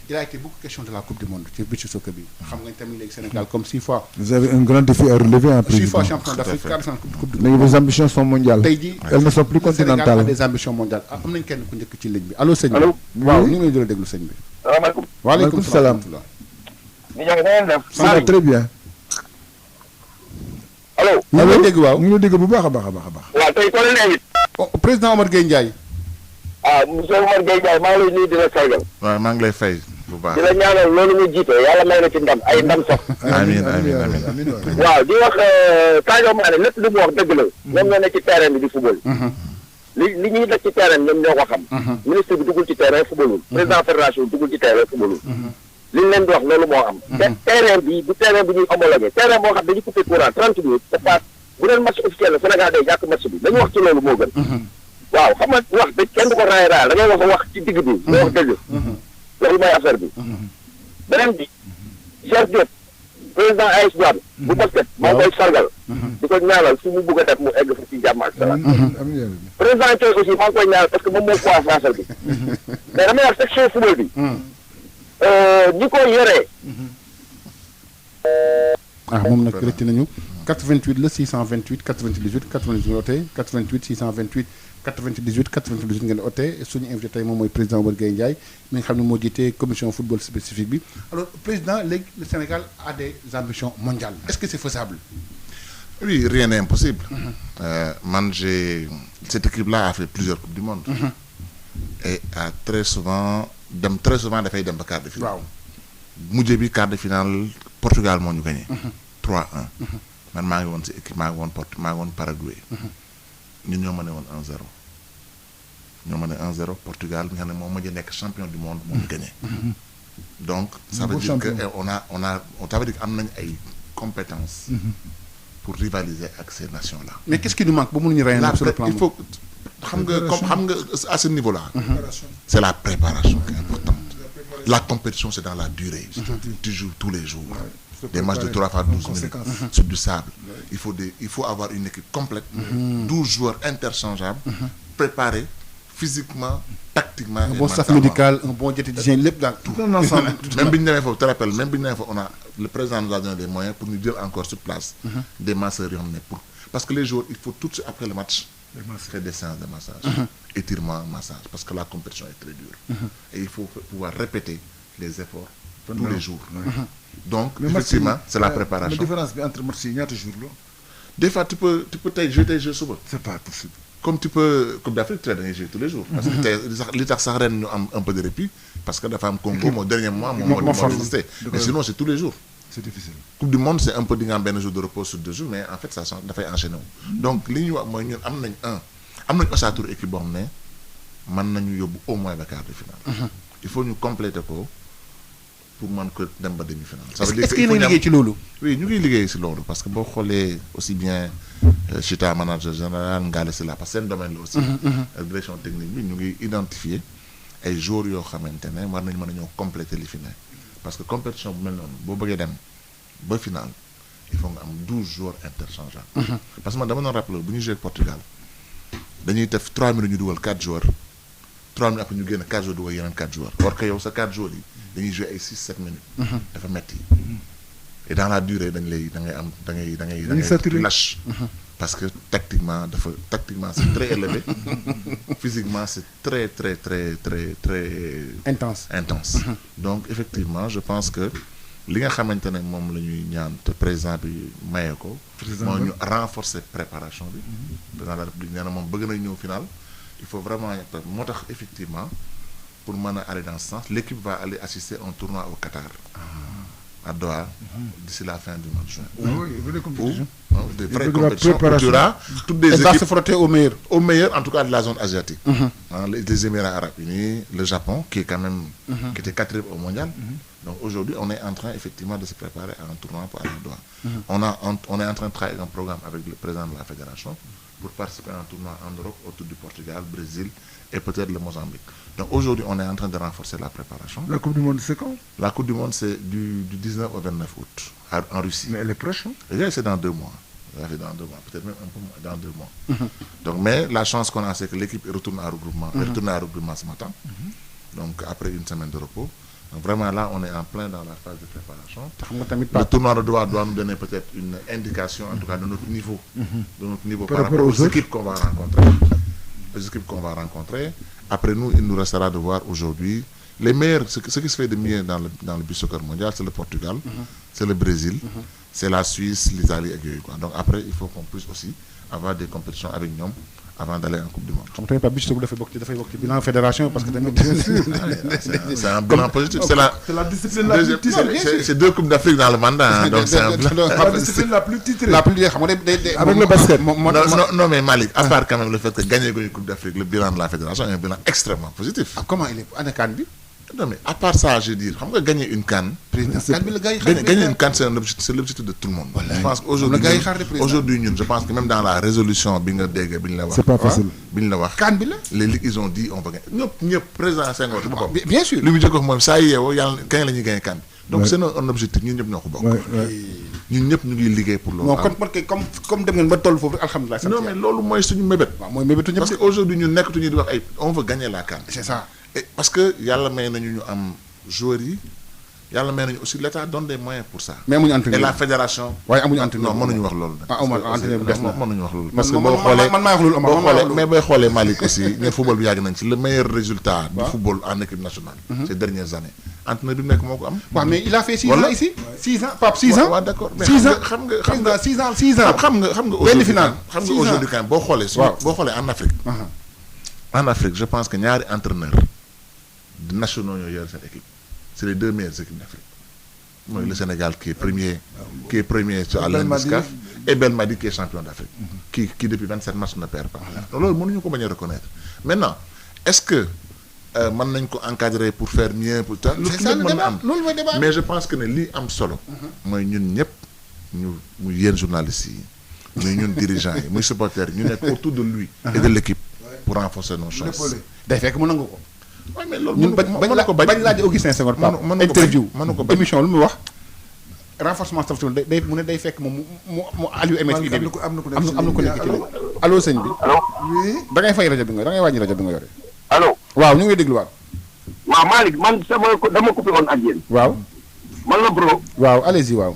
il a été beaucoup question de la coupe du monde ci beach soccer bi. xam nga tamit léegi Sénégal comme 6 fois. Vous avez un grand défi à relever en président. 6 fois champion d'Afrique 400 coupe du monde. Mais vos ambitions sont mondiales. tey jii elles ne sont plus continentales. Sénégal a des ambitions mondiales am nañu kenn ku njëkk ci ligne bi allo sëñ bi. allo waaw ñu ngi lay déglu sëñ bi. salaamaaleykum. waaleykum salaam. ñu ngi leen def. ça va très bien. allo. ñu ngi lay dégg waaw ñu ngi lay dégg bu baax a baax a baax a baax. waaw tey koo leen invité. président Omar Gueye Ndiaye. monsieur Omar Gueye Ndiaye maa ngi lay nuyu di la sargal. waaw maa ngi lay fay bu baax. di la ñaanal loolu ñu jiite yàlla may na ci ndam ay ndam sax. amiin waaw di wax Sadio Mané lépp lu mu wax dëgg la. ñoom ñoo nekk ci terrain bi di football. li ñuy def ci terrain ñoom ñoo ko xam. ministre bi duggul ci terrain footballul. président fédération duggul ci terrain footballul. li ñu leen di wax loolu moo am. te terrain bi du terrain bu ñuy homologué terrain boo xam dañu coupé courant 30 minutes te passe bu doon match officiel la Sénégal day jàkk match bi dañu wax ci loolu moo gën. waaw xam nga wax dëgg kenn du ko raay raay da ngay wax ci digg bi. nga wax dëgg. loolu mooy affaire bi. beneen bi Cheikh Diop président AS Douanes bu basket maa ngi koy sargal. di ko ñaanal fu mu bëgg a def mu egg fa ci jàmm ak salaam. président Thioye aussi maa ngi koy ñaanal parce que moom moo ko affaire bi mais damay wax section football bi. ñi ko yoree. moom nag rëcc nañu 88 la 628 98 98 ngeen ootee 88 628 98 98 ngeen ootee suñu invité tey moom mooy président Omar Gueye Ndiaye mi nga xam ne moo jiite commission football spécifique bi alors président léegi le Sénégal a des ambitions mondiales est-ce que c'est faisable? Oui, rien n'est impossible. Cette équipe-là a fait plusieurs coupes du monde. Et a très souvent dafay dem ba quart de finale. waaw mujj bi quart de finale Portugal moo ñu gagné. 3-1. man maa ngi woon si équipe maa ngi woon Paraguay. ñun ñoo mëne woon 1-0. ñoo mëne 1-0 Portugal bi nga xam ne moom mujj nekk champion du monde moo ñu gagné. donc ça veut dire que ça veut dire que am nañu ay compétences. pour rivaliser avec ces nations-là. Mais qu'est-ce qui nous manque? Il faut xam nga à ce niveau-là. C'est la préparation qui est importante. La compétition, c'est dans la durée. Tu joues tous les jours. Des matchs de 3 fois 12 minutes sur du sable. Il faut avoir une équipe complète, 12 joueurs interchangeables, préparés physiquement, tactiquement. Un bon staff médical, un bon diététicien, lépp dans tout un ensemble. Même bi ñu demee foofu, tu te rappelles, même bi ñu demee foofu, le président nous a donné des moyens pour nous dire encore sur place des masseurs yoo xam ne parce que les jours, il faut tout de suite après le match faire des séances de massage, étirement, massage, parce que la compétition est très dure. Et il faut pouvoir répéter les efforts tous les jours. Donc mais effectivement match yi, c'est la mais préparation. différence bi entre match yi ñaata jours la. Des fois tu peux jouer tes jeux suba. c'est pas possible. Comme tu peux Coupe d'Afrique tu da ngay jouer tous les jours. parce que tey li tax sax ren ñu am un peu de répit parce que dafa am Congo moo dernier mois moom moo existé. mais sinon c'est tous les jours. c'est difficile. Coupe du monde c'est un peu di nga am benn jour de repos sur 2 jours mais en fait ça dafay enchaîner wu. donc li ñuy wax mooy ñun am nañ ossature équipe boo xam ne mën nañu yóbbu au moins ba quart de finale. il faut ñu compléter ko pour mën ko dem ba demi-finale. ça veut dire est-ce que yéen a ngi liggéey ci loolu. oui ñu ngi liggéey si loolu parce que boo xoolee aussi bien Chita manager général Ngale Sylla parce que seen domaine la aussi. direction technique bi ñu ngi identifier ay joueurs yoo xamante ne war nañu mën a ñëw compléter li fi ne parce que compétition bu mel noonu boo bëggee dem ba finale il faut nga am 12 joueurs interchangeables. parce que man dama doon rappeler bu ñu joué Portugal dañuy def 3 minutes ñu dugal 4 joueurs 3 minutes après ñu génn 4 joueurs dugal yeneen 4 joueurs or que yow sa 4 joueurs yi dañuy joué ay 6-7 minutes. dafa metti et dans la durée da ngay lâche. parce que tactiquement c'est très élevé physiquement c'est très très très très très intense. donc effectivement je pense que li nga xamante ne moom la ñuy ñaan te président bi maye ko. moo ñu renforcer préparation bi. président de la République nee na moom bëgg nañ ñëw final il faut vraiment moo tax effectivement pour mën a aller dans ce sens l'équipe va aller assister un tournoi au Qatar. à Doha d'ici la fin du mois de juin. Où des vraies compétitions où il y aura toutes des équipes va se frotter au meilleur en tout cas de la zone asiatique. Les Émirats arabes unis, le Japon qui est quand même qui était 4e au mondial. Donc aujourd'hui on est en train effectivement de se préparer à un tournoi pour aller à Doha. On est en train de travailler un programme avec le président de la fédération pour participer à un tournoi en Europe autour du Portugal, Brésil et peut-être le Mozambique. Donc aujourd'hui, on est en train de renforcer la préparation. La Coupe du Monde, c'est quand? La Coupe du Monde, c'est du 19 au 29 août, en Russie. Mais elle est proche, hein? Et c'est dans 2 mois. Peut-être même un peu moins, dans 2 mois. Donc, mais la chance qu'on a, c'est que l'équipe retourne à regroupement. Elle retourne à regroupement ce matin. Donc, après une semaine de repos. Donc, vraiment, là, on est en plein dans la phase de préparation. Le tournoi de Doha doit nous donner peut-être une indication, en tout cas, de notre niveau. De notre niveau par rapport aux équipes qu'on va rencontrer. Les équipes qu'on va rencontrer. Après nous, il nous restera de voir aujourd'hui les meilleurs, ce qui se fait de mieux dans le beach soccer mondial, c'est le Portugal, c'est le Brésil, c'est la Suisse, l'Italie et quoi. Donc après, il faut qu'on puisse aussi avoir des compétitions avec nous avant d'aller en Coupe du Monde. Xam nga pas beach soccer dafay bokk ci bilan fédération parce que tamit c'est un bilan positif. C'est la discipline la plus titrée. C'est 2 Coupes d'Afrique dans le mandat. Donc c'est un bilan. La discipline la plus titrée. La plus xam nga avec le basket. Non mais Malick, à part quand même le fait que gagner une Coupe d'Afrique, le bilan de la fédération est un bilan extrêmement positif. Comment il est ana CAN bi? Non mais à part ça, je veux dire, gagner une CAN, gagner une CAN, c'est l'objectif de tout le monde. Voilà. Je pense qu'aujourd'hui, je pense que même dans la résolution, c'est pas facile. Les ligues, ils ont dit, on va gagner. Nous, président Senghor, bien sûr. Lui, ça y est, quand il a gagné CAN. Donc c'est un objectif, nous n'avons pas. Nous n'avons ligué pour l'autre. Non, comme dem ngeen ba toll foofu alhamdoulillah. Non mais loolu mooy suñu mébét. Mooy mébétu ñëpp. Parce qu'aujourd'hui, ñu nekkatuñu di wax ay on veut gagner la CAN. C'est ça. Et parce que yàlla may nañu ñu am joueurs yi yàlla may nañu aussi l'État donne des moyens pour ça. mais amuñu entraîneur et la fédération. waaye amuñu entraîneur non mënuñu wax loolu. entraîneur bi des na mënuñu wax loolu. parce que boo xoolee man maa wax loolu boo xoolee mais booy xoolee Malick aussi ñun football bi yàgg nañ ci le meilleur résultat du football en équipe nationale. ces dernières années entraîneur bi nekk moo ko am. waaw mais il a fait 6 ans ici. 6 ans Pape 6 ans. waaw d'accord mais 6 ans xam nga 6 ans. xam nga benn final xam nga aujourd'hui quand boo xoolee. boo xoolee en Afrique. En Afrique je pense que ñaari entraîneur de nationaux ñoo yor cette équipe c'est les 2 meilleures équipes d'Afrique mooy le Sénégal qui est premier à l'handicap et Belmadi qui est champion d'Afrique qui depuis 27 matchs ne perd pas donc loolu mënuñu ko bañ a reconnaître maintenant est-ce que mën nañ ko encadrer pour faire mieux pour ça c'est ça le débat loolu mooy débat mais je pense que ne lii am solo mooy ñun ñëpp ñu muy yéen journalistes yi muy ñun dirigeants yi muy supporters yi ñu nekk autour de lui et de l'équipe pour renforcer nos chances day fekk mu nangu ko. waaw mais loolu ñun bañ laaj Augustin Senghor Pape interview émission lu mu wax renforcement structurel day mu ne day fekk moom mu Aliou Emet idée bi am na ko nekk ci allo sëñ bi oui da ngay fay rajo bi nga da ngay wàññi rajo bi nga yore allo waaw ñu ngi dégluwaat waaw Malick man dama coupé woon ak yéen waaw man la bro waaw allez-y waaw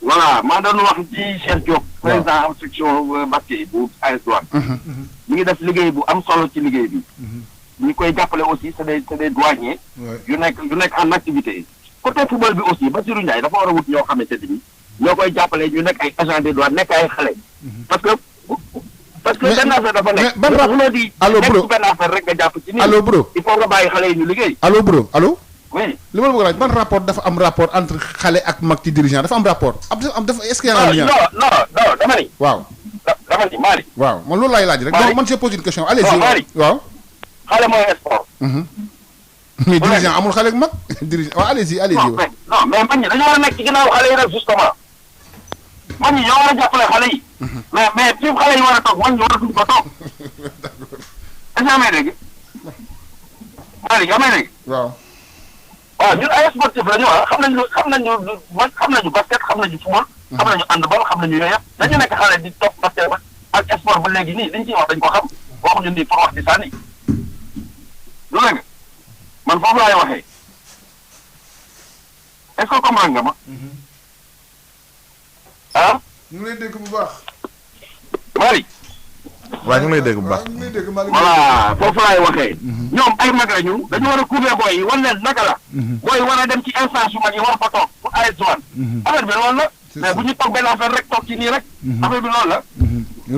voilà maa doon wax ci Cheikh Diop président section basket bu AS Douanes mi ngi def liggéey bu am solo ci liggéey bi ñu koy jàppale aussi c'est des douaniers yu nekk en activité côté football bi aussi Bassirou Ndiaye dafa war a wut ñoo xamante ni ñoo koy jàppale ñu nekk ay agent des douanes nekk ay xale. parce que benn affaire dafa nekk. mais ban rapport allo bro nekk benn affaire rek nga jàpp ci nii. allo bro il faut nga bàyyi xale yi ñu liggéey. allo bro allo. oui. li ma la bëgg a laaj ban rapport dafa am rapport entre xale ak mag ci dirigeant dafa am rapport am dafa est-ce que y a un lien. non dama ni. waaw. dama ni Malick. waaw man loolu laay laaj rek. non man j'ai posé une question allez-y. Malick waaw. xale mooy sport. mais dirigeant amul xale ak mag. dirigeant waaw allez-y. non mais man ñi dañoo war a nekk ci ginnaaw xale yi rek justement man ñi ñoo war a jàppale xale yi. mais fi xale yi war a toog man ñu war a duñ ko toog. est-ce que yaa may dégg Malick yaa may dégg. waaw. waaw ñun ay sportif la ñu xam nañu basket xam nañu football. xam nañu handball xam nañu yooyu yëpp dañu nekk xale di topp basket ba ak sport ba léegi nii liñ ciy wax dañ ko xam waxuñu nii pour wax di sànni lu la nga man foofu laay waxee est-ce que comprendre nga ma ah. ñu ngi lay dégg bu baax. Malick. waaw ñu ngi lay dégg bu baax. ñu ngi lay dégg Malick. voilà foofu laay waxee. ñoom ay mag la ñu dañu war a couvrir booy yi wan leen naka la. booy war a dem ci instance yu mag yi war fa toog pour AS Douanes. affaire bi loolu la. mais bu ñu toog benn affaire rek toog ci nii rek. affaire bi loolu la.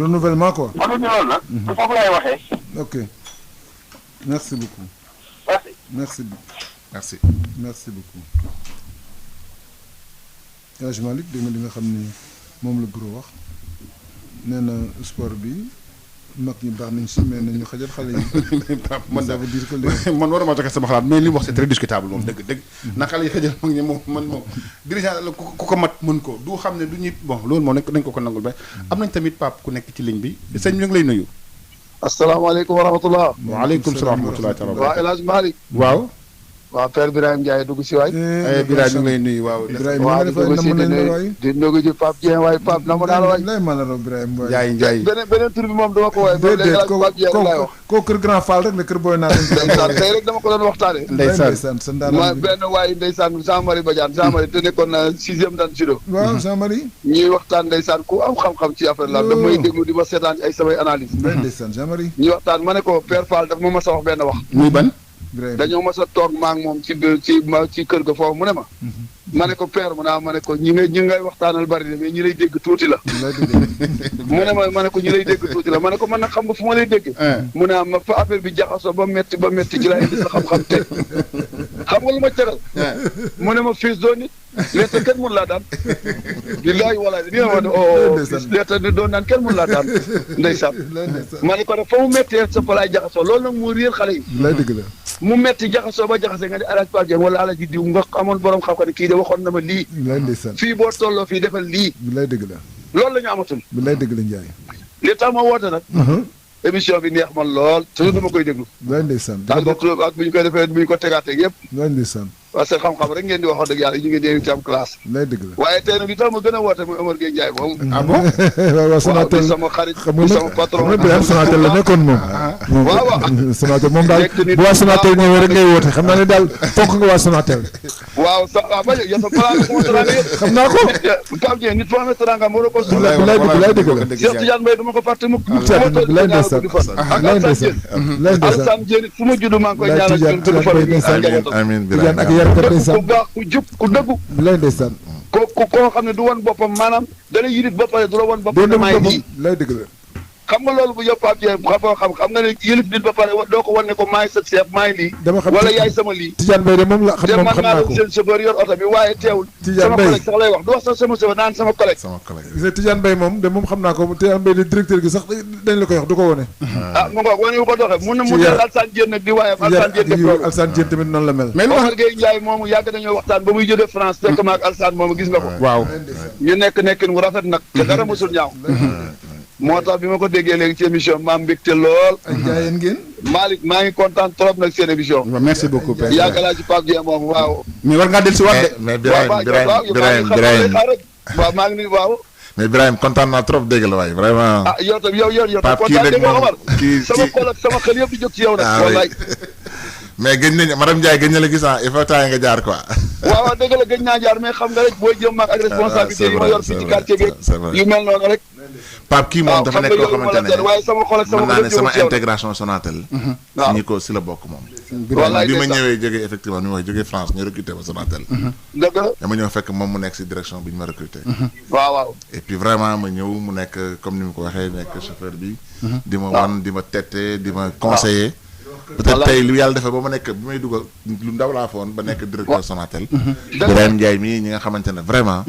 renouvellement quoi. affaire bi loolu la. foofu laay waxee. ok merci beaucoup. merci. merci beaucoup. merci. merci beaucoup. El Hadj Malick dégg nga li nga xam ni moom la bureau wax nee na sport bi mag ñi baax nañ si mais nañu xajal xale yi. man ça veut dire que léegi. man waruma joxe sama xalaat mais li mu wax c'est très discutable moom dëgg na xale yi xajal mag ñi moom dirigeant la ku ko mat mën ko du xam ne du ñuy bon loolu moom nañ ko nangul ba am nañ tamit Pape ku nekk ci ligne bi sëñ bi ñu ngi lay nuyu. asalaamaaleykum wa rahmatulah. waaleykum salaam wa rahmatulah taala. waa El Hadj Malick. waaw. waa Père Birahim Ndiaye dugg si waay. Birahim ñu ngi lay nuyu waaw. Ibrahima dugg si di nuyu ji Pape Dieng waay Pape namu naa la waay. lay mën a doon Ibrahima waay. Ndiaye. beneen tur bi moom dama ko waay. déedéet Pape Dieng laay wax. koo kër Grand Fall rek la kër booy naa ndeysaan tey rek dama ko doon waxtaane. ndeysaan sa ma ndaanaan bi. benn waay ndeysaan Jean-Marie Badiane Jean-Marie te nekkoon na 6e dan judo. waaw Jean-Marie. ñuy waxtaan ndeysaan ku am xam-xam ci affaire la damay déglu di ma seetaan ay samay analyse. ndeysaan Jean-Marie. ñuy waxtaan ma ne ko Père Fall daf ma mas a wax benn wax. muy ban. dañoo mas a toog maa ngi moom ci kër ga foofu mu ne ma. ma ne ko Père mu naa ma ne ko ñi ngay waxtaanal bari na mais ñi lay dégg tuuti la. mu ne ma ne ko ñi lay dégg tuuti la ma ne ko man nag xam nga fu ma lay dégg. mu ne ma fa affaire bi jaxasoo ba metti ci la indi sa xam-xam te xam nga lu ma cëral. mu ne ma fils doo nit leeta kenn mun laa daan. billahi walaay nii ma ne leeta ni doon naan kenn mun laa daan ndeysaan. ma ne ko nag fa mu mettee sa fa laay jaxasoo loolu nag moo réer xale yi. mu metti jaxasoo ba jaxase nga di alaaj Pape Dieng wala alaaj diw nga amoon borom xam-xam ne kii de waxoon na ma lii. fii boo tolloo fii defal lii. bilaay dëgg la. loolu la ñu amatul. bilaay dëgg la Ndiaye. li tax ma woote nag. émission bi neex man lool toujours dama koy déglu. bilaay ndeysaan. ak bu ñu koy defee bu ñu ko tegaateeg yëpp. bilaay ndeysaan. parce que xam-xam rek ngeen di wax dëgg yàlla ñu ngi dee ci am classe. bilaay dëgg la. waaye tey nag li tax ma gën a woote muy Omar Gueye Ndiaye moom. ah bon. waaw Sonatel di sama xarit xam di nga sama patron. xam nga Sonatel la nekkoon moom. waaw waaw. Sonatel moom daal nekk nit bu waa Sonatel ñëwee rek ngay woote xam naa ne daal fonk nga waa Sonatel. waaw ba yow sa balaa nga commencé naa yëpp. xam naa ko. Pape Dieng nit foo amee teranga moo ko so. bilaay dëgg la. Cheikh Tidiane Mbaye dama ko fàtte mukk. bilaay ndeysaan. bilaay ndeysaan. bilaay ndeysaan. Alassane Dieng fu ma judd maa ngi koy ñaanal ci gudd fan. amiin Tidiane ak yarkat ku ndeysaan. baax ku jub ku dëggu. bilaay ndeysaan. koo xam ne du woon boppam maanaam dana yilif ba pare du la woon boppam damay lii. bilaay dëgg la. xam nga loolu bu yow Pape Dieng xam nga ne yilif nit ba pare doo ko wan ne ko maay sa chef maay lii. dama xam wala yaay sama lii. Tidiane Mbaye de moom la te xam moom man xam maa naa doon ko. seen chauffeur yor oto bi waaye teewul. Tidiane sama Mbaye. collègue sax lay wax du wax sax sama chauffeur naan sama collègue. sama collègue. gis nga Tidiane Mbaye moom de moom xam naa ko Tidiane Mbaye de directeur gi sax dañ la koy wax du ko wone. mu ngoog wane wu ko doxee mun na mu dee Alassane Dieng nag di waaye Alassane Dieng def loolu. Alassane Dieng tamit noonu la mel. mais lu tax Omar Gueye Ndiaye moomu yàgg nañoo waxtaan ba muy jóge France fekk ma ak Alassane moomu gis nga ko. waaw. ñu nekkin mu rafet nag. te dara mosul ñaaw. moo tax bi ma ko déggee léegi ci émission maa mbégte lool. ay jaayeen ngeen. Malick maa ngi kontaan trop nag seen émission. merci beaucoup Père. yàgg laa ci Pape Dieng moom waaw. mais war ngaa dellu si waat de. mais Birahim waaw maa ngi nuyu waaw. mais Birahim kontaan naa trop dégg la waay vraiment. ah yow tam yow tam Pape kii kontaan nag dégg nga moom Omar. kii sama xol ak sama xel yëpp di jóg ci yow nag. ah oui wallaay. mais gëj nañu madame Ndiaye gëj na la gis il faut temps nga jaar quoi. waaw dëgg la gëj naa jaar mais xam nga rek booy jëm maag ak responsabilité yi ma yor fii ci quartier bi yu mel noonu rek. Pape kii moom dafa nekk koo xamante ne waaye sama xol ak sama mën naa ne xel sama yëpp ci yow nag. intégration Sonatel. waaw ñi ko si la bokk moom. wallaay bi ma ndeysaan. ñëwee jógee effectivement ni ma wax jógee France ñu recruté ma Sonatel. dëgg la dama ñëw fekk moom mu nekk si direction bi ñu ma recruté. waaw waaw. et puis vraiment ma ñëw mu nekk comme ni mu ko waxee nekk chauffeur bi. di ma wan di ma tette di ma conseiller. peut-être tey lu yàlla defee ba ma nekk bi may dugal lu ndaw laa foon ba nekk directeur Sonatel. Birahim Ndiaye mii ñi nga xamante ne vraiment.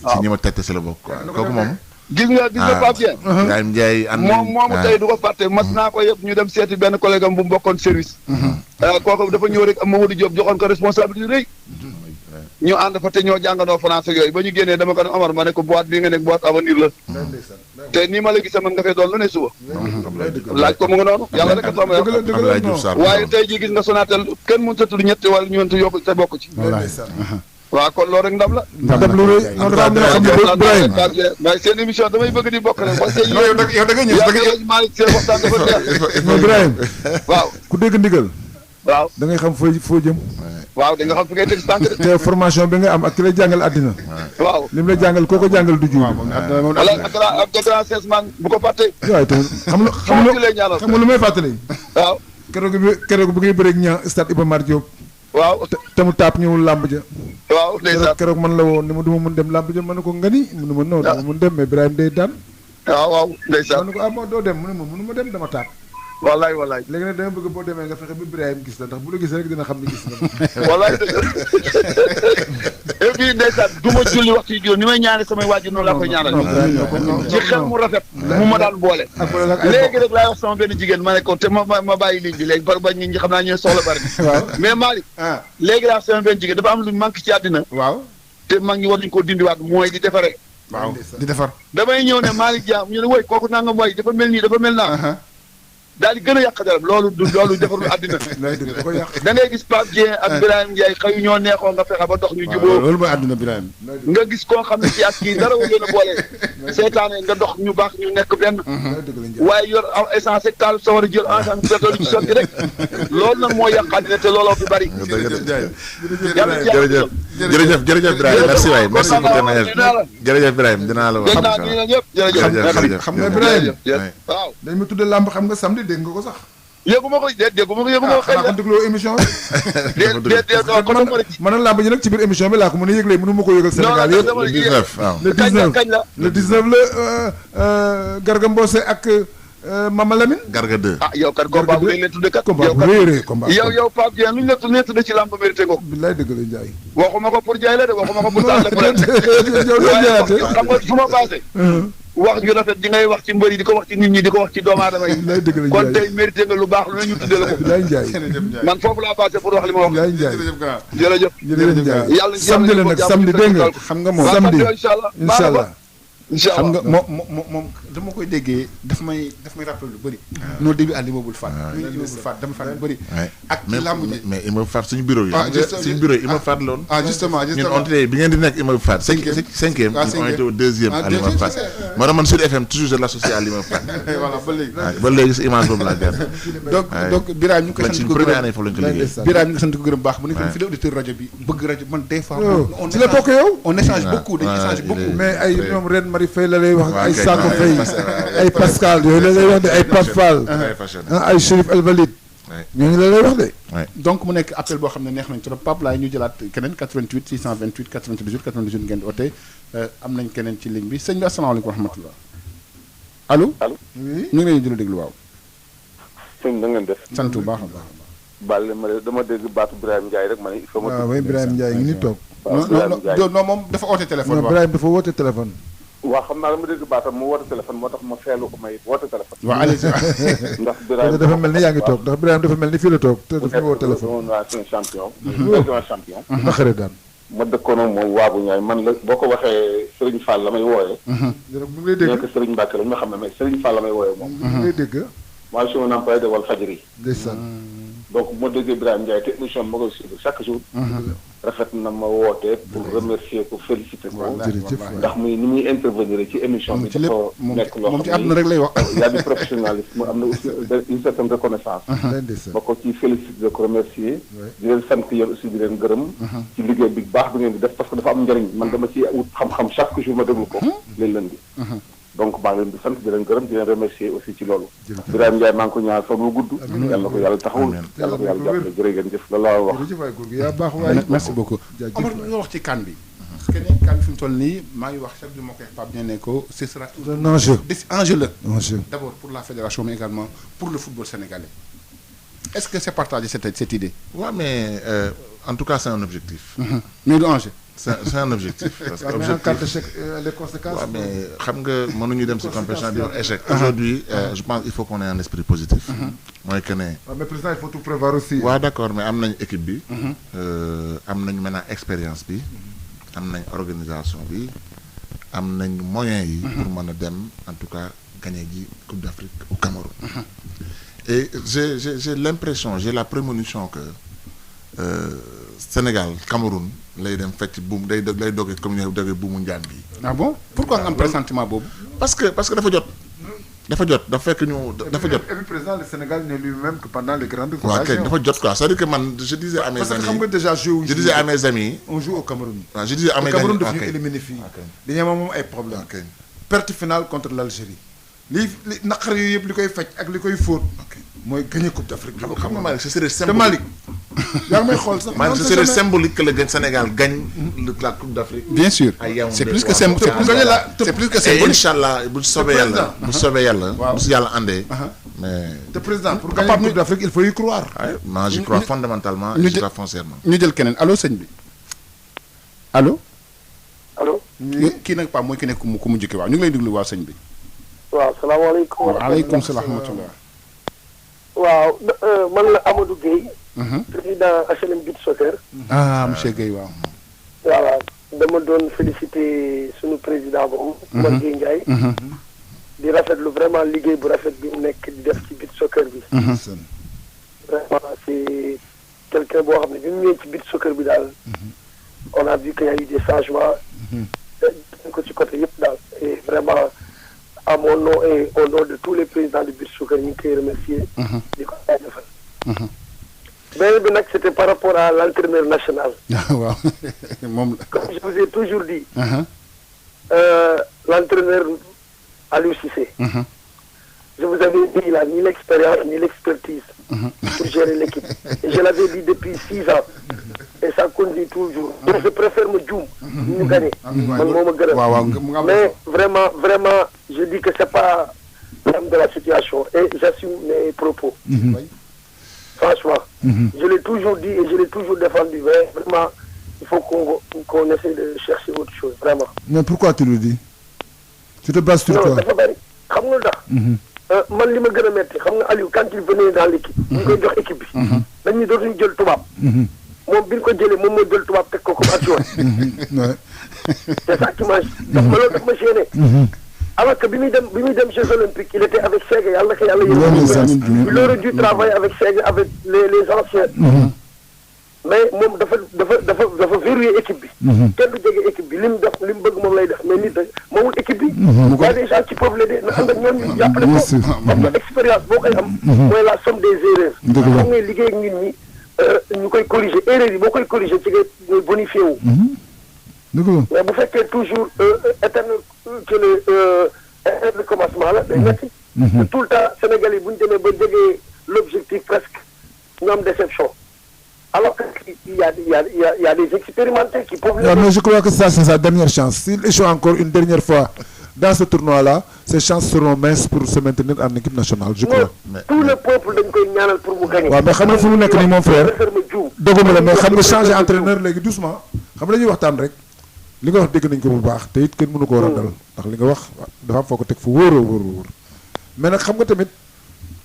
si ñi ma tette si la bokk quoi kooku moom. gis nga Pape Dieng. Birahim Ndiaye ànd moomu tey du ko fàtte mas naa ko yëpp ñu dem seeti benn collègue am bu mu bokkoon service. kooku dafa ñëw rek Mamadou Diop joxoon ko responsabilité rëy. ñu ànd fa te ñoo jàngandoo français yooyu ba ñu génnee dama ko ne Omar ma ne ko boîte bi nga nekk boîte avenir la. te nii ma la gisee man nga fay doon lu ne suba. laaj ko mu nga noonu yàlla rek a sama waaye tey jii gis nga Sonatel kenn mënut a tudd ñetti wala ñeent yokku te bokk ci. waaw kon loolu rek ndam la. ndam lu rëy noonu dafa am ñoo xam ne Birahim waaye seen émission damay bëgg di bokk rek parce que yow da nga ñëw da nga Malick seen waxtaan dafa neex. non Birahim waaw ku dégg ndigal waaw da ngay xam foo jëm waaw di nga xam fi ngay teg tànk de. te formation bi nga am ak ki lay jàngal àddina waaw li mu lay jàngal koo ko jàngal du juum wala ak grand cessement bu ko fàtte. waaye te xam nga lu may fàttali waaw keroog bi ngay bëreeg ñaa stade Iba Mar Diop waaw te mu taap ñëwul làmb ja waaw ndeysaan keroog man la woon ni ma du ma mun dem làmb ja ma ne ko nga ni mu ne ma non dama mun dem mais Birahim day daan waaw waaw ma ndeysaan ne ko ah moo doo dem mu ne ma mënu ma dem dama taap wallaay wallaay léegi nag dama bëgg boo demee nga fexe ba Birahim gis la ndax bu la gisee rek dina xam ne gis nga wallaay dëgg et puis ndeysaan du ma julli waxtu yu juróom ni may ñaane samay waajur noonu laa koy ñaanal ci xel mu rafet mu ma daan boole léegi rek laay wax sama benn jigéen ma ne ko te ma bàyyi ligne bi léegi par ba ñi xam naa ñooy soxla bari mais Malick léegi laa wax sama benn jigéen dafa am lu manque ci àddina waaw te mag ñi war nañu koo dindiwaat mooy di defaree waaw di defar damay ñëw ne Malick Dia ñu ne woy kooku nangam waay dafa mel nii dafa mel naa daal di gën a yàq daram loolu defarul àddina da ngay gis Pape Dieng ak Birahim Ndiaye xëy ñoo neexoo nga fexe ba dox ñu jubóo loolu mooy àdduna Birahim nga gis koo xam ne ci ak kii dara leen a boole seetaane nga dox ñu baax ñu nekk benn waaye yor essence ak taal sa war a jël ensemble pétrole ci sotti rek loolu nag moo yàq àddina te looloo fi bari jërëjëf Birahim merci waay merci pour témoignage jërëjëf Birahim dinaa la wax ñëpp xam nga Birahim waaw dañ ma tudde làmb xam nga samedi dégg nga ko sax yëguma ko xanaa kon dégloo émission bi man làmb ji nag ci biir émission bi laa ko mën a yëglee mënu ma ko yëgal Sénégal yëpp le 19 la Garga Mbossé ak Mama Lamine Garga 2 yow kat combat bu leen tudde kat combat bu réeré combat yow Pape Dieng lu ñu la tudde ci làmb mérité nga ko billaay dëgg la Ndiaye waxuma ko pour jaay la de waxuma ko pour taal la xam nga fu ma passé wax ju rafet di ngay wax ci mbër yi di ko wax ci nit ñi di ko wax ci doomu aadama yi kon tey mérité nga lu baax lu ñu tuddee la ko billaay Ndiaye man foofu laa passé pour wax li ma wax billaay Ndiaye jërëjëf Ndiaye yàlla samedi la nag samedi dégg nga xam nga moom samedi incha allah xam nga moom dama koy déggee daf may rappel lu bëri nos débuts à l'immeuble Fat dama fat lu bëri ak ci làmb ji mais immeuble Fat suñu bureau yi suñu bureau yi immeuble Fat la woon justement ñun on était bi ngeen di nekk immeuble Fat cinquième on était au deuxième à l'immeuble Fat moo tax man Sud FM toujours je l'associé à l'immeuble Fat voilà ba léegi si image boobu laa gerte donc Birahim ñu ngi koy sant ko première année foofu lañu ko liggéey Birahim ñu ngi sant ko gërëm baax bu nekk fidèle auditeur rajo bi bëgg rajo man des fois ci la bokk yow on échange beaucoup dañuy échange beaucoup mais ay ñoom ren Marie Faye la lay wax ay Sakho Faye ay Pascal yooyu la lay wax de ay Pape Fall ay Chérif El Walid ñooñu la lay wax de donc mu nekk appel boo xam ne neex nañ trop Pape laay ñu jëlaat keneen 88 628 98 98 ngeen di oote am nañ keneen ci ligne bi sëñ bi asalaamaaleykum wa rahmatulah allo ñu ngi leen di déglu waaw sëñ da ngeen def sant bu baax a baax balle ma dama dégg baatu Birahim Ndiaye rek ma ne il faut ma waaw Birahim Ndiaye ngi ni toog non moom dafa oote téléphone non Birahim dafa woote téléphone waaw xam naa dama dégg baatam mu woote téléphone moo tax ma feelu ko may woote téléphone waaw allez ndax Birahim dafa mel ni yaa ngi toog ndax Birahim dafa mel ni fii la toog te dafa woo téléphone waa suñu champion président champion naqare daan ma dëkkoon moom waabu ñaay man la boo ko waxee Serigne Fall la may wooyee mu ngi lay dégg nekk Serigne Mbacke la ñu xam ne mais Serigne Fall la may wooyee moom mu ngi lay dégg moi je suis un employé de Walfadjri ndeysaan donc bu ma déggee Birahim Ndiaye te émission ma koy suivre chaque jour rafet na ma woote pour remercier ko féliciter ko ndax muy ni muy intervenir ci émission bi dafa nekk loo moom ci àdduna rek lay wax y a du professionnalisme am na aussi une certaine reconnaissance ba ko ci féliciter ko remercier di leen sant yéen aussi di leen gërëm ci liggéey bi baax bi ngeen di def parce que dafa am njëriñ man dama ci wut xam-xam chaque jour ma déglu ko leen di donc maa ngi leen di sant di leen gërëm di leen remercier aussi ci loolu. Birame Ndiaye maa ngi ko ñaanal fan wu gudd. yàlla na ko yàlla taxawul yàlla ko yàlla jàppale jërë ngeen jëf la laa wax. jërëjëf waay góor gi yaa baax waay. merci beaucoup. Omar nga wax ci CAN bi. parce que ne CAN fi mu toll nii maa ngi wax chaque jour moo koy Pape Dieng ne ko ce sera un enjeu. enjeu la. enjeu d'abord pour la fédération mais également pour le football sénégalais. est-ce que c'est partagé cette idée? Ouais, mais en tout cas c'est un objectif. mais du enjeu. c'est un objectif. parce que mais en cas d'échec, les conséquences. Ouais, mais xam nga mënuñu dem ci compétition di wax échec. Aujourd'hui je pense il faut qu'on ait un esprit positif. mooy que ne. mais président il faut tout prévoir aussi. waaw d'accord mais am nañ équipe bi. am nañ maintenant expérience bi. am nañ organisation bi. am nañ moyens yi. pour mën a dem en tout cas gagner ji Coupe d'Afrique au Cameroun. Et j'ai l'impression, j'ai la prémonition que Sénégal, Cameroun, lay dem fecc buum day doge comme ñu doge buumu njaan bi. Ah bon? Pourquoi nga am pressentiment boobu? Parce que dafa jot. dafa fekk ñu dafa jot. Et puis président le Sénégal n'est lui-même que pendant les grandes waaw occasions. kay dafa jot quoi c'est-à-dire que man je disais à mes amis. parce que xam nga déjà je disais à mes amis. on joue au Cameroun. waaw je disais à mes amis Cameroun daf ñu éliminer fii. dañuy am moom ay problème perte finale contre l'Algérie. li naqar yooyu yëpp li koy faj ak li koy fóot. mooy gagner Coupe d'Afrique. xam nga Malick ce serait te symbolique. Malick yaa ngi may xool sax. Malick ce serait symbolique que le Sénégal gagne la Coupe d'Afrique. Bien sûr. c'est plus que symbolique. c'est plus que symbolique. Inch'Allah bu soobee yàlla. bu soobee yàlla. bu si yàlla àndee. mais. te président pour gagner Coupe d'Afrique il faut y croire. moi j'y crois fondamentalement et j'y crois foncièrement. ñu jël keneen allo sëñ bi allo. allo. kii nag Pape mooy ki nekk ku mu njëkk waaw ñu ngi lay déglu waa sëñ bi. waaw salaamaaleykum. waaleykum salaam wa rahmatulah. waaw man la Amadou Gueye. président HLM Beach Soccer. ah monsieur Gueye waaw. voilà dama doon féliciter sunu président boobu. Omar Gueye Ndiaye. di rafetlu vraiment liggéey bu rafet bi mu nekk di def ci beach soccer bi. vraiment c'est quelqu'un boo xam ne bi mu ñëwee ci beach soccer bi daal. on a vu qu'il y a eu des changements. ko ci côté yëpp daal et vraiment à mon nom et au nom de tous les présidents du beach soccer ñu ngi koy remercier. di ko jaajëfal. beneen bi nag c'était par rapport à l'entraîneur national. waaw moom la. comme je vous ai toujours dit. l'entraîneur Aliou Cissé. Je vous avais dit, il n'a ni l'expérience ni l'expertise pour gérer l'équipe. Et je l'avais dit depuis 6 ans. Et ça conduit toujours. Donc je préfère me djoum, nous gagner. Mais vraiment, je dis que c'est pas l'homme de la situation. Et j'assume mes propos. Franchement, je l'ai toujours dit et je l'ai toujours défendu. Vraiment, il faut qu'on essaie de chercher autre chose, vraiment. Mais pourquoi tu le dis? Tu te bases sur quoi? Non, dafa bari xam nga ndax man li ma gën a metti xam nga Aliou quand il venait dans l'équipe ñu koy jox équipe bi dañuy dootuñu jël tubaab moom bi ñu ko jëlee moom moo jël tubaab teg ko comme adjoint c'est ça qui m'a daf ma gêné alors que bi muy dem Jeux Olympiques il était avec Sega yàlla ko yàlla yéen il aurait dû travailler avec Sega avec les anciens mais moom dafa verrouiller équipe bi. kenn du jege équipe bi li mu bëgg moom lay def mais nit moomul équipe bi. y a des gens qui peuvent l'aider na ànd ak ñoom ñu jàppale ko. parce que expérience boo koy am. mooy la somme des erreurs. dëgg la ngay liggéey ak nit ñi ñu koy corriger erreurs yi boo koy corriger ci ngay bonifié wu. dëgg la mais bu fekkee toujours éternel que le commencement la day metti. tout le temps Sénégal yi bu ñu demee ba jege l'objectif presque ñu am déception. Alors qu'il y a des expérimentés qui peuvent... mais je crois que ça, c'est sa dernière chance. S'il échoue encore une dernière fois dans ce tournoi-là, ses chances seront minces pour se maintenir en équipe nationale, je crois. Tout le peuple dañ koy ñaanal pour mu gagner. waaw mais xam nga fu mu nekk nii mon frère doguma la mais xam nga changer entraîneur léegi doucement xam nga dañuy waxtaan rek li nga wax dégg nañ ko bu baax te it kenn mënu koo randal ndax li nga wax dafa am foo ko teg fu wóor a wóor mais nag xam nga tamit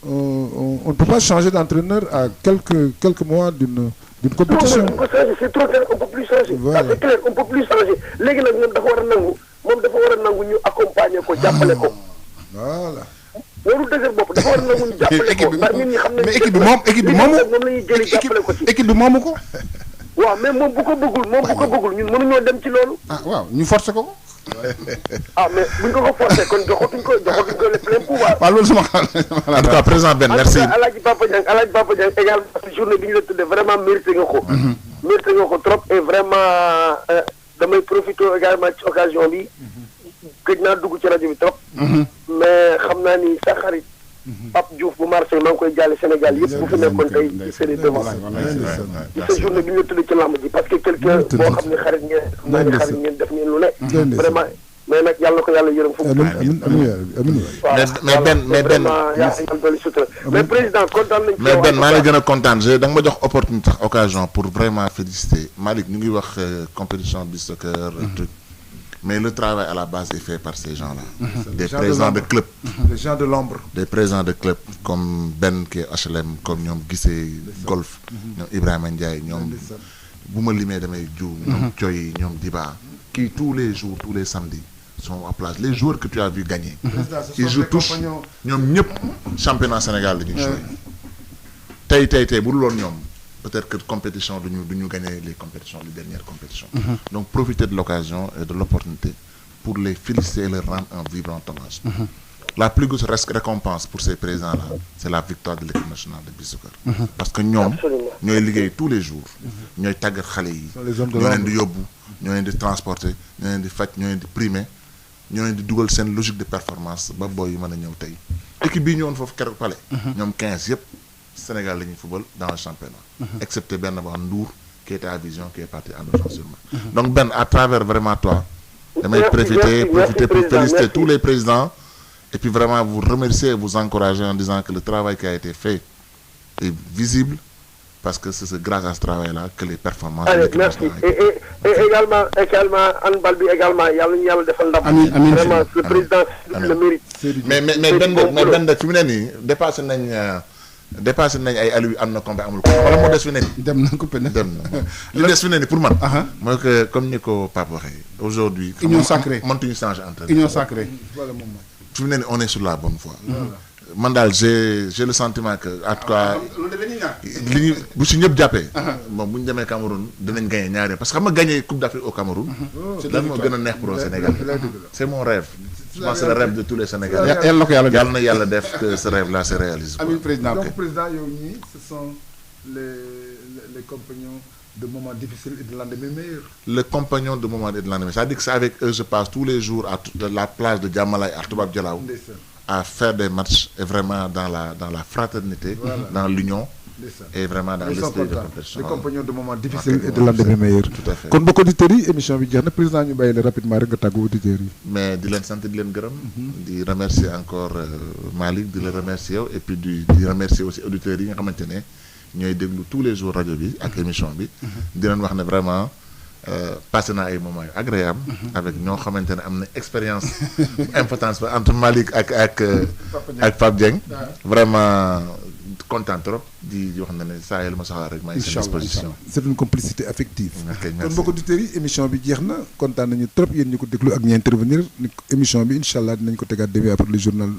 on ne peut pas changer d'entraîneur à quelques mois d'une compétition. Non, c'est trop clair, on peut plus changer. Voilà. Ça c'est clair, on peut plus changer. Léegi nag moom dafa war a nangu ñu accompagner ko jàppale ko. Voilà. warul dëgër bopp dafa war a nangu ñu jàppale ko. ndax nit ñi xam nañ mais équipe bi moom moom la ñuy jëli jàppale ko ci. équipe bi moomu ko. waaw mais moom bu ko bëggul ñun mënuñoo dem ci loolu. ah waaw ñu forcer ko. ah mais buñ ko forcer kon joxatuñ ko le plein pouvoir. waaw loolu sama xalaat. en tout cas président Ben merci. Alaaji Papa Dieng également journée bi ñu la tuddee vraiment mérité nga ko. mérité nga ko trop et vraiment damay profité également ci occasion bi. gëj naa dugg ci rajo bi trop. mais xam naa ni sa xarit. Pape Diouf bu Marseille maa ngi koy jaale Sénégal yëpp bu fi nekkoon tey ci série devant ci sa journée bi ñu tudd ci lamb ji parce que quelqu'un boo xam ne xarit ngeen xam naa ne xarit ngeen def ngeen lu ne vraiment mais nag yàlla ko yàlla yërëm fu mu mais vraiment yàlla dolli sutura mais président kontaan nañ mais Ben maa ngi gën a kontaan da nga ma jox opportunité occasion pour vraiment féliciter Malick ñu ngi wax compétition bi soccer truc mais le travail à la base est fait par ces gens-là. Des présidents de club. Les gens de l'ombre. Des présidents de club comme Ben qui est HLM, comme ñoom Guissé Golf, ñoom Ibrahima Ndiaye, ñoom bu ma limee damay jiw, ñoom Thioy, ñoom Diba, qui tous les jours, tous les samedis sont en place. Les joueurs que tu as vu gagner, ils jouent tous, ñoom ñëpp championnat Sénégal la ñuy joué. tey bu dul woon ñoom peut-être que compétition duñu gagner les compétitions, les dernières compétitions. Donc profiter de l'occasion et de l'opportunité pour les féliciter et leur rendre un vibrant hommage. La plus grosse récompense pour ces présidents-là, c'est la victoire de l'équipe nationale de beach soccer. Parce que ñoom ñooy liggéey tous les jours. ñooy tàggat xale yi. ñoo leen di yóbbu ñoo leen di transporter ñoo leen di faj ñoo leen di primer ñoo leen di dugal seen logique de performance ba booy yi mën a ñëw tey. équipe bii ñëwoon foofu keroog Palais. ñoom 15 yëpp Sénégal la ñuy football dans le championnat. Excepté Ben Ndour qui était à Vision qui est parti en Nord-Sûrement. Donc Ben, à travers vraiment toi, damay profiter pour féliciter tous les présidents et puis vraiment vous remercier et vous encourager en disant que le travail qui a été fait est visible parce que c'est grâce à ce travail-là que les performances. Allez, merci. Et également handball bi également yàlla ñu yàlla defal ndam. Amiin vraiment le président le mérite. mais Ben fi mu ne nii dépassé nañ ay Aliou am na combat amul ko wala moo des fi ne nii. dem na ko pene dem na li des fi ne nii pour man. mooy que comme ni ko Pape waxee. aujourd'hui union sacrée mëntuñu changer entre. union sacrée. fi mu ne nii on est sur la bonne voie. man daal j'ai le sentiment que en tout cas li ñu bu si ñëpp jàppee. bon bu ñu demee Cameroun dinañ gagner ñaari parce que xam nga gagner Coupe d'Afrique au Cameroun. lan moo gën a neex pour le Sénégal. c'est mon rêve. Je pense que c'est le rêve de tous les Sénégalais. Yàlla na yàlla def que ce rêve-là se réalise. Amiin président. Donc président yow ñii ce sont les compagnons de moments difficiles et de lendemains meilleurs. Les compagnons de moments et de lendemains. C'est-à-dire que c'est avec eux je passe tous les jours à la plage de Diamalaye à Toubab Dialaw à faire des matchs et vraiment dans la fraternité, dans l'union. Et vraiment dans l'esprit de compétition. Les compagnons de moments difficiles et de lendemains meilleurs. Tout à fait. kon mbokk auditeurs yi émission bi jeex na président ñu bàyyi la rapidement rek nga tàggu auditeurs yi. mais di leen sant di leen gërëm. di remercier encore Malick di la remercier yow et puis di remercier aussi auditeurs yi nga xamante ne ñooy déglu tous les jours rajo bi ak émission bi. di leen wax ne vraiment passé naa ay moments yu agréable avec ñoo xamante ne am na expérience importance ba entre Malick ak Pape Dieng. vraiment content trop di wax na ne saa yële ma soxla rek maa ngi seen disposition. c'est une complicité affective. merci kon mbokk auditeurs yi émission bi jeex na kontaan nañu trop yéen ñu ko déglu ak ñi intervenir émission bi incha allah dinañ ko tegaat demee après le journal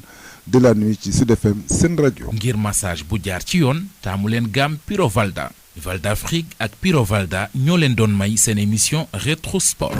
de la nuit ci Sud FM seen rajo. ngir massage bu jaar ci yoon taamu leen gamme Piro Valda Valda Afrique ak Piro Valda ñoo leen doon may seen émission Rétro Sport.